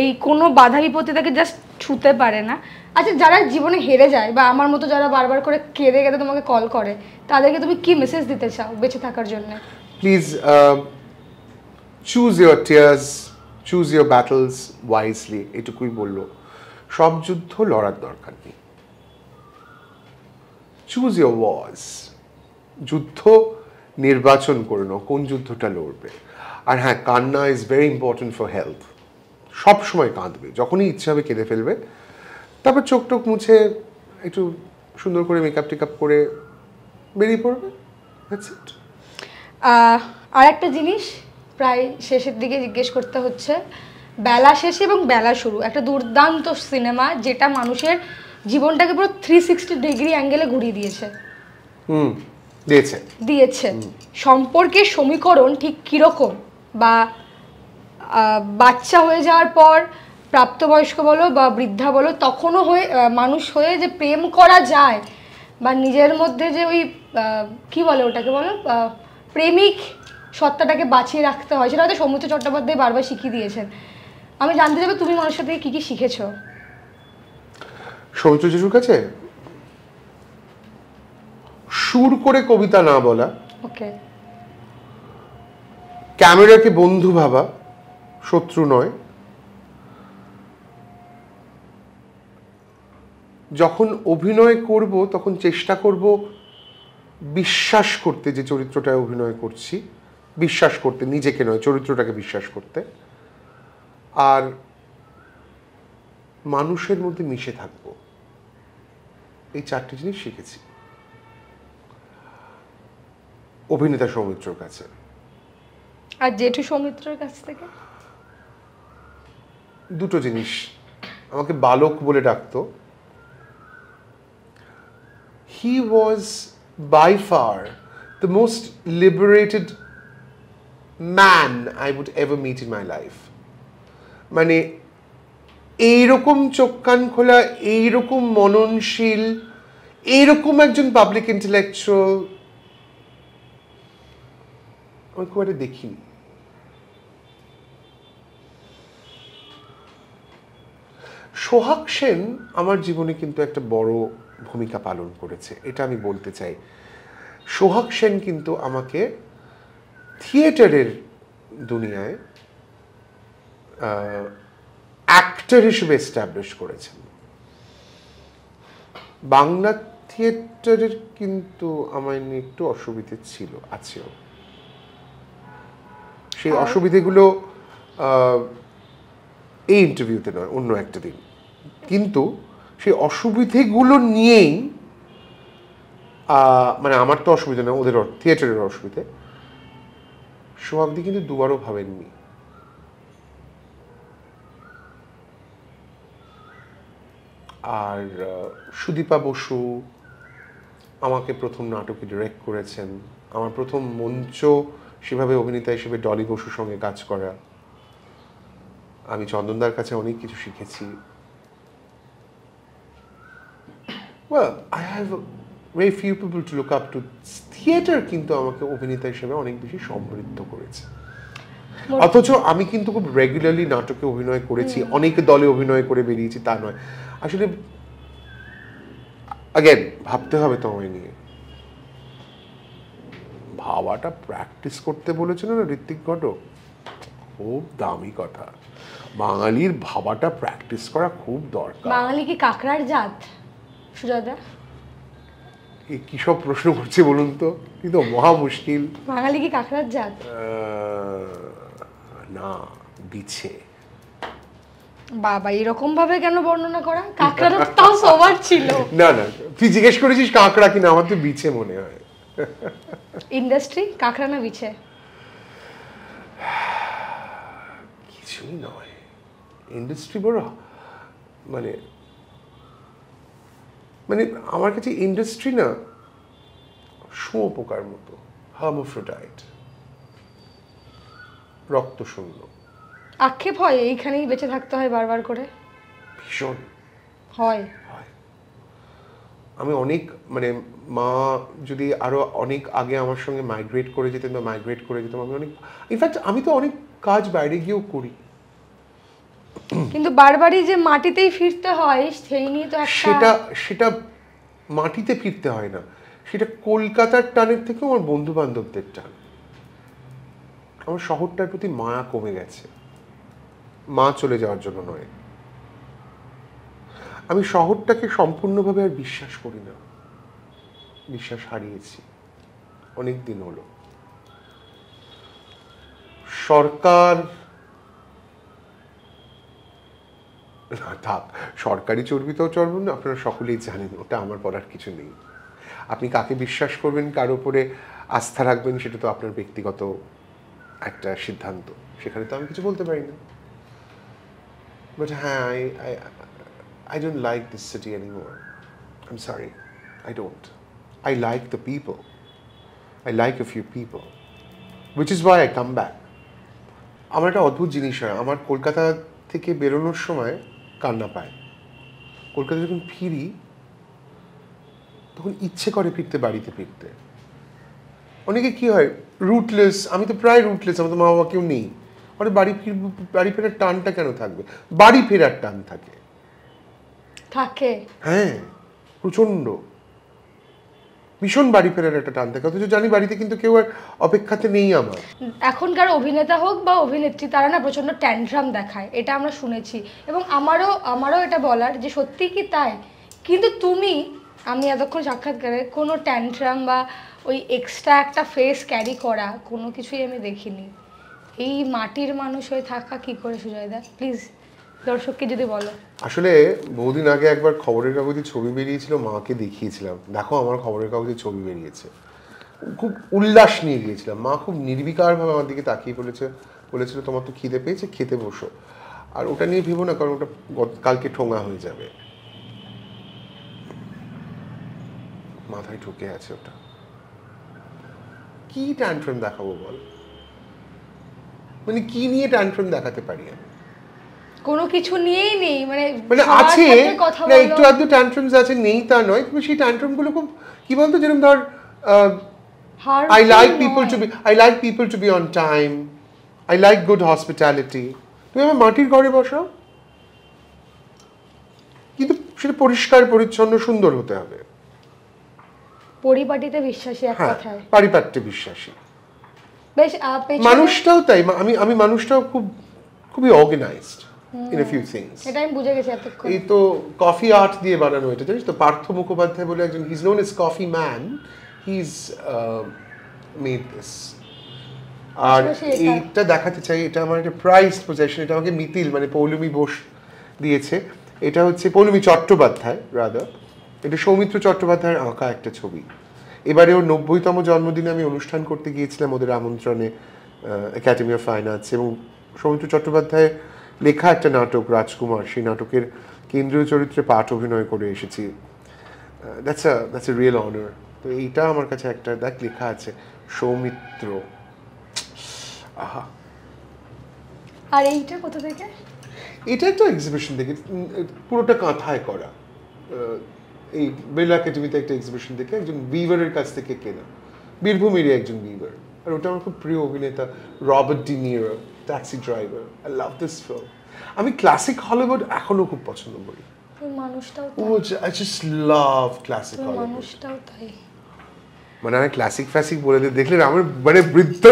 এই কোনো বাধা বিপত্তি তাকে জাস্ট ছুতে পারে না। আচ্ছা, যারা জীবনে হেরে যায় বা আমার মতো যারা বারবার করে কেঁদে কেঁদে তোমাকে কল করে, তাদেরকে তুমি কি মেসেজ দিতে চাও বেঁচে থাকার জন্য? Please choose your tears, choose your battles wisely, এটুকুই বললো। সব যুদ্ধ লড়ার দরকার নেই। চুজ ইউর ওয়ার্স, যুদ্ধ নির্বাচন করে নাও কোন যুদ্ধটা লড়বে। আর হ্যাঁ, কান্না is very important for health. সব সময় কাঁদবে, যখনই ইচ্ছা হবে কেঁদে ফেলবে, তারপর চোখ টোক মুছে একটু সুন্দর করে মেকআপ টেকআপ করে বেরিয়ে পড়বে। That's it. আর একটা জিনিস প্রায় শেষের দিকে জিজ্ঞেস করতে হচ্ছে, বেলা শেষে এবং বেলা শুরু একটা দুর্দান্ত সিনেমা, যেটা মানুষের জীবনটাকে পুরো 360 ডিগ্রি অ্যাঙ্গেলে ঘুরিয়ে দিয়েছে। দিয়েছে সম্পর্কের সমীকরণ ঠিক কীরকম, বা বাচ্চা হয়ে যাওয়ার পর প্রাপ্তবয়স্ক বলো বা বৃদ্ধা বলো, তখনও মানুষ হয়ে যে প্রেম করা যায়, বা নিজের মধ্যে যে ওই কি বলে ওটাকে বলো প্রেমিক সত্তাটাকে বাঁচিয়ে রাখতে হয়, সেটা হয়তো সৌমিত্র চট্টোপাধ্যায় বারবার শিখিয়ে দিয়েছেন। আমি জানতে চাইবো তুমি মানুষের থেকে কি কি শিখেছো সৌমিত্র চটুর কাছে? সুর করে কবিতা না বলা, ওকে, ক্যামেরাকে বন্ধু ভাবা, শত্রু নয়। যখন অভিনয় করব তখন চেষ্টা করব বিশ্বাস করতে যে চরিত্রটায় অভিনয় করছি, বিশ্বাস করতে, নিজেকে নয় চরিত্রটাকে বিশ্বাস করতে, আর মানুষের মধ্যে মিশে থাকবো। এই চারটি জিনিস শিখেছি অভিনেতা সৌমিত্রর কাছে। আর জেঠু সৌমিত্রের কাছ থেকে? দুটো জিনিস। আমাকে বালক বলে ডাকতো। He was by far the most liberated man I would ever meet in my life. মানে এইরকম চোখ কান খোলা, এইরকম মননশীল, এইরকম একজন পাবলিক ইন্টেলেকচুয়াল আমি খুব একটা দেখিনি। সোহাগ সেন আমার জীবনে কিন্তু একটা বড় ভূমিকা পালন করেছে, এটা আমি বলতে চাই। সোহাগ সেন কিন্তু আমাকে থিয়েটারের দুনিয়ায় অ্যাক্টর হিসেবে এস্টাবলিশ করেছেন। বাংলা থিয়েটারের কিন্তু আমার নিয়ে একটু অসুবিধে ছিল, আছেও। সেই অসুবিধেগুলো এই ইন্টারভিউতে নয়, অন্য একটা দিন। কিন্তু সেই অসুবিধেগুলো নিয়েই, মানে আমার তো অসুবিধা না, ওদের থিয়েটারের অসুবিধে, সোহাগদি কিন্তু দুবারও ভাবেননি। আর সুদীপা বসু আমাকে প্রথম নাটকে ডিরেক্ট করেছেন। আমার প্রথম মঞ্চ সেভাবে অভিনেতা হিসেবে ডলি বসুর সঙ্গে কাজ করা। আমি চন্দনদার কাছে অনেক কিছু শিখেছি। Well, I have very few people to look up to. Theatre কিন্তু আমাকে অভিনেতা হিসেবে অনেক বেশি সমৃদ্ধ করেছে। অথচ আমি কিন্তু খুব রেগুলারলি নাটকে অভিনয় করেছি, অনেক দলে অভিনয় করে বেরিয়েছি, তা নয়। আসলে আগেন ভাবতে হবে তোমায় নিয়ে। ভাবাটা প্র্যাকটিস করতে বলেছিল না ঋত্বিক ঘটক, খুব দামি কথা। বাঙালির ভাবাটা প্র্যাকটিস করা খুব দরকার। বাঙালি কি কাকড়ার জাত সুজাতা? কি সব প্রশ্ন করছে বলুন তো, কিন্তু মহা মুশকিল। বাঙালি কি কাকড়ার জাত? না, বিছে। বাবা, এরকম ভাবে কেন বর্ণনা করা? কাকড়াটা তাও সবার ছিল। না না, তুই জিজ্ঞেস করেছিস কাকড়া কিনা, আমার তো বিছে মনে হয়। ইন্ডাস্ট্রি কাকড়া না বিছে? কিছুই নয়, ইন্ডাস্ট্রি বড় মানে মানে আমার কাছে ইন্ডাস্ট্রি না শুঁয়োপোকার মতো, হার্মোফ্রোডাইট, রক্ত শূন্য। আক্ষেপ হয় এইখানেই বেঁচে থাকতে হয় বারবার করে? ভীষণ হয়। আমি অনেক মানে মা যদি আরো অনেক আগে আমার সঙ্গে মাইগ্রেট করে যেতেন বা মাইগ্রেট করে যেতাম, আমি অনেক, ইনফ্যাক্ট আমি তো অনেক কাজ বাইরে গিয়েও করি। কিন্তু বারবারই যে মাটিতেই ফিরতে হয় সেই নিয়ে তো সেটা সেটা মাটিতে ফিরতে হয় না, সেটা কলকাতার টানের থেকে আমার বন্ধু বান্ধবদের টান। আমার শহরটার প্রতি মায়া কমে গেছে, মা চলে যাওয়ার জন্য নয়। আমি শহরটাকে সম্পূর্ণভাবে আর বিশ্বাস করি না, বিশ্বাস হারিয়েছি অনেক দিন হলো। সরকার থাক, সরকারি চর্বিতেও চর্বণ না, আপনারা সকলেই জানেন, ওটা আমার বলার কিছু নেই। আপনি কাকে বিশ্বাস করবেন, কার উপরে আস্থা রাখবেন, সেটা তো আপনার ব্যক্তিগত একটা সিদ্ধান্ত, সেখানে তো আমি কিছু বলতে পারি না। বাট হ্যাঁ, I don't like this city anymore. I'm sorry, I don't. I like the people. I like a few people, which is why I come back. আমার একটা অদ্ভুত জিনিস হয়, আমার কলকাতা থেকে বেরোনোর সময় কান্না পায়। কলকাতা যখন ফিরি তখন ইচ্ছে করে ফিরতে, বাড়িতে ফিরতে। অনেকে কি হয় রুটলেস, আমি তো প্রায় রুটলেস, আমার তো মা বাবা কেউ নেই, মানে বাড়ি ফেরার টানটা কেন থাকবে? বাড়ি ফেরার টান থাকে, হ্যাঁ প্রচন্ড, ভীষণ বাড়ি ফেরার একটা টান থাকে, অথচ জানি বাড়িতে কিন্তু কেউ আর অপেক্ষাতে নেই আমার। এখনকার অভিনেতা হোক বা অভিনেত্রী, তারা না প্রচন্ড ট্যান্ট্রাম দেখায়, এটা আমরা শুনেছি, এবং আমারও এটা বলার যে সত্যি কি তাই। কিন্তু আমি এতক্ষণ সাক্ষাৎকারে কোনো ট্যান্ট্রাম বা ওই এক্সট্রা একটা ফেস ক্যারি করা কোনো কিছুই আমি দেখিনি। এই মাটির মানুষ হয়ে থাকা কি করে সুজয়দা, প্লিজ দর্শককে যদি বলো। আসলে বহুদিন আগে একবার খবরের কাগজে ছবি বেরিয়েছিল, মাকে দেখিয়েছিলাম, দেখো আমার খবরের কাগজে ছবি বেরিয়েছে, খুব উল্লাস নিয়ে গিয়েছিলাম। মা খুব নির্বিকারভাবে আমার দিকে তাকিয়ে বলেছিল তোমার তো খিদে পেয়েছে, খেতে বসো, আর ওটা নিয়ে ভেবো না, কারণ ওটা কালকে ঠোঙা হয়ে যাবে। মাথায় ঢুকে আছে ওটা। কি ট্যান্ট্রাম দেখাবো বল, মানে কি নিয়ে ট্যান্ট্রাম দেখাতে পারি আমি? কোনো কিছু নিয়েই নেই, মানে আছে না, একটু আধটু ট্যান্ট্রামস আছে, নেই তা নয়, কিন্তু সেই ট্যান্ট্রাম গুলো খুব কি বলতো, যেরকম ধর I like people to be on time, I like good hospitality। তুমি আমার মাটির ঘরে বসাও, কিন্তু সেটা পরিষ্কার পরিচ্ছন্ন সুন্দর হতে হবে। পরিপাটিতে বিশ্বাসী এক কথায়, পরিপাটিতে বিশ্বাসী। বেশ মানুষটাও তাই, আমি মানুষটাও খুবই organised in a few things। এটা আমি বুঝে গেছি এতক্ষণ। এই তো কফি আর্ট দিয়ে বানানো, এটা জানিস তো, পার্থ মুখোপাধ্যায় বলে একজন, he's known as coffee man, he's made this। আর এইটা দেখাতে চাই, এটা আমার একটা প্রাইজড পজেশন, এটা আমাকে মিতিল মানে পৌলমী বোস দিয়েছে। এটা হচ্ছে পৌলমী চট্টোপাধ্যায় রাদার, এটা সৌমিত্র চট্টোপাধ্যায়ের আঁকা একটা ছবি। এবারে ওর 90তম জন্মদিনে আমি অনুষ্ঠান করতে গিয়েছিলাম ওদের আমন্ত্রণে, একাডেমি অফ ফাইন আর্টস, এবং সৌমিত্র চট্টোপাধ্যায় লেখা একটা নাটক রাজকুমার, সেই নাটকের কেন্দ্রীয় চরিত্রে পাঠ অভিনয় করে এসেছি। That's a real honour. তো এইটা আমার কাছে একটা দেখ লেখা আছে সৌমিত্র, আহা। আর এইটা কোথা থেকে? এটা একটা এক্সিবিশন থেকে, পুরোটা কাঁথায় করা, এই বেল একাডেমিতে একটা এক্সিবিশন থেকে একজন উইভারের কাছ থেকে কেনা, বীরভূমেরই একজন উইভার। আর ওটা আমার খুব প্রিয় অভিনেতা Robert De Niro, taxi driver. I love this film. আমি ক্লাসিক হলিউড এখনো খুব পছন্দ করি। মানুষটাও I just love classic Hollywood। মানুষটাও তাই, মানে আমি ক্লাসিক ফ্যাসিক বলে দেখলে আমার মানে বৃদ্ধ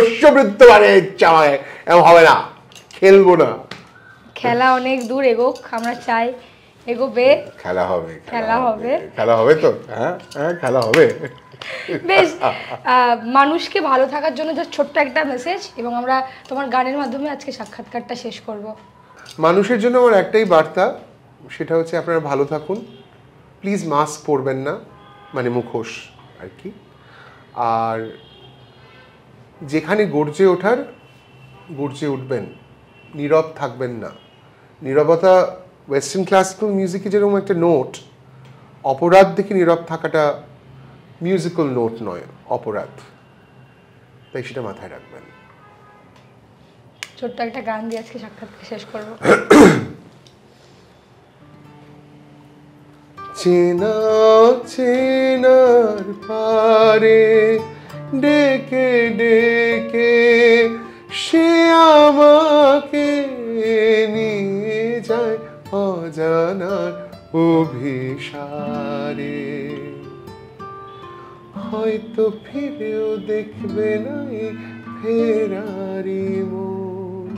মানে ইচ্ছা হয়, এমন হবে না, খেলবো না। খেলা অনেক দূর এগোক, আমরা চাই এগোবে, খেলা হবে তো, হ্যাঁ খেলা হবে। বেশ, মানুষকে ভালো থাকার জন্য জাস্ট ছোট্ট একটা মেসেজ, এবং আমরা তোমার গানের মাধ্যমে আজকে সাক্ষাৎকারটা শেষ করব। মানুষের জন্য আমার একটাই বার্তা, সেটা হচ্ছে আপনারা ভালো থাকুন, প্লিজ মাস্ক পরবেন না, মানে মুখোশ আর কি। আর যেখানে গর্জে ওঠার গর্জে উঠবেন, নীরব থাকবেন না। নীরবতা ওয়েস্টার্ন ক্লাসিক্যাল মিউজিকে যেরকম একটা নোট, অপরাধ দেখে নীরব থাকাটা মিউজিক্যাল নোট নয়, অপরাধ, তাই সেটা মাথায় রাখবেন। ছোট্ট একটা গান দিয়ে আজকে সাক্ষাৎকার শেষ করব। চেনা চেনার পারে ডেকে ডেকে সে আমাকে নিয়ে যায় অজানার অভিসারে। হয়তো ফিরেও দেখবে না এই ফেরারি মন,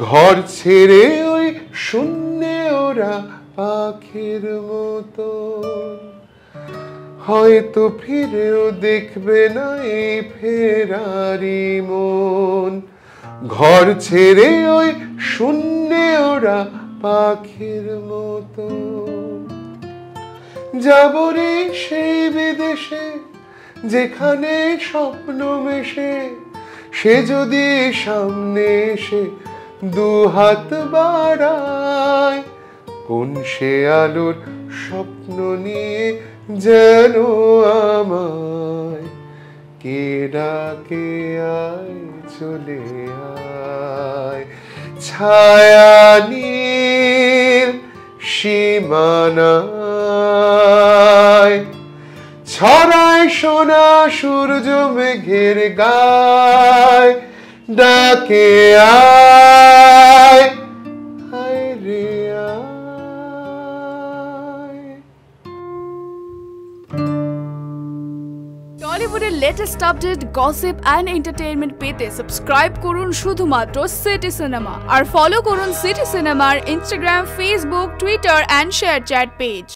ঘর ছেড়ে ওই শূন্যে ওরা পাখির মতো। হয়তো ফিরেও দেখবে না এই ফেরারি মন, ঘর ছেড়ে ওই শূন্যে ওরা পাখির মতো। যাব রে সেই বিদেশে যেখানে স্বপ্ন মেশে, সে যদি সামনে এসে দু হাত বাড়ায়, কোন সে আলোর স্বপ্ন নিয়ে যেন আমায় কে ডাকে আয় চলে আয়। ছায়া নীল সীমানায় ছড়ায় সোনা সূর্য মেঘের গায়, ডাকে আয় আয় রে আয়। টলিউডের latest update, gossip and entertainment পেতে সাবস্ক্রাইব করুন শুধুমাত্র সিটি সিনেমা, আর ফলো করুন সিটি সিনেমার Instagram, Facebook, Twitter and ShareChat page.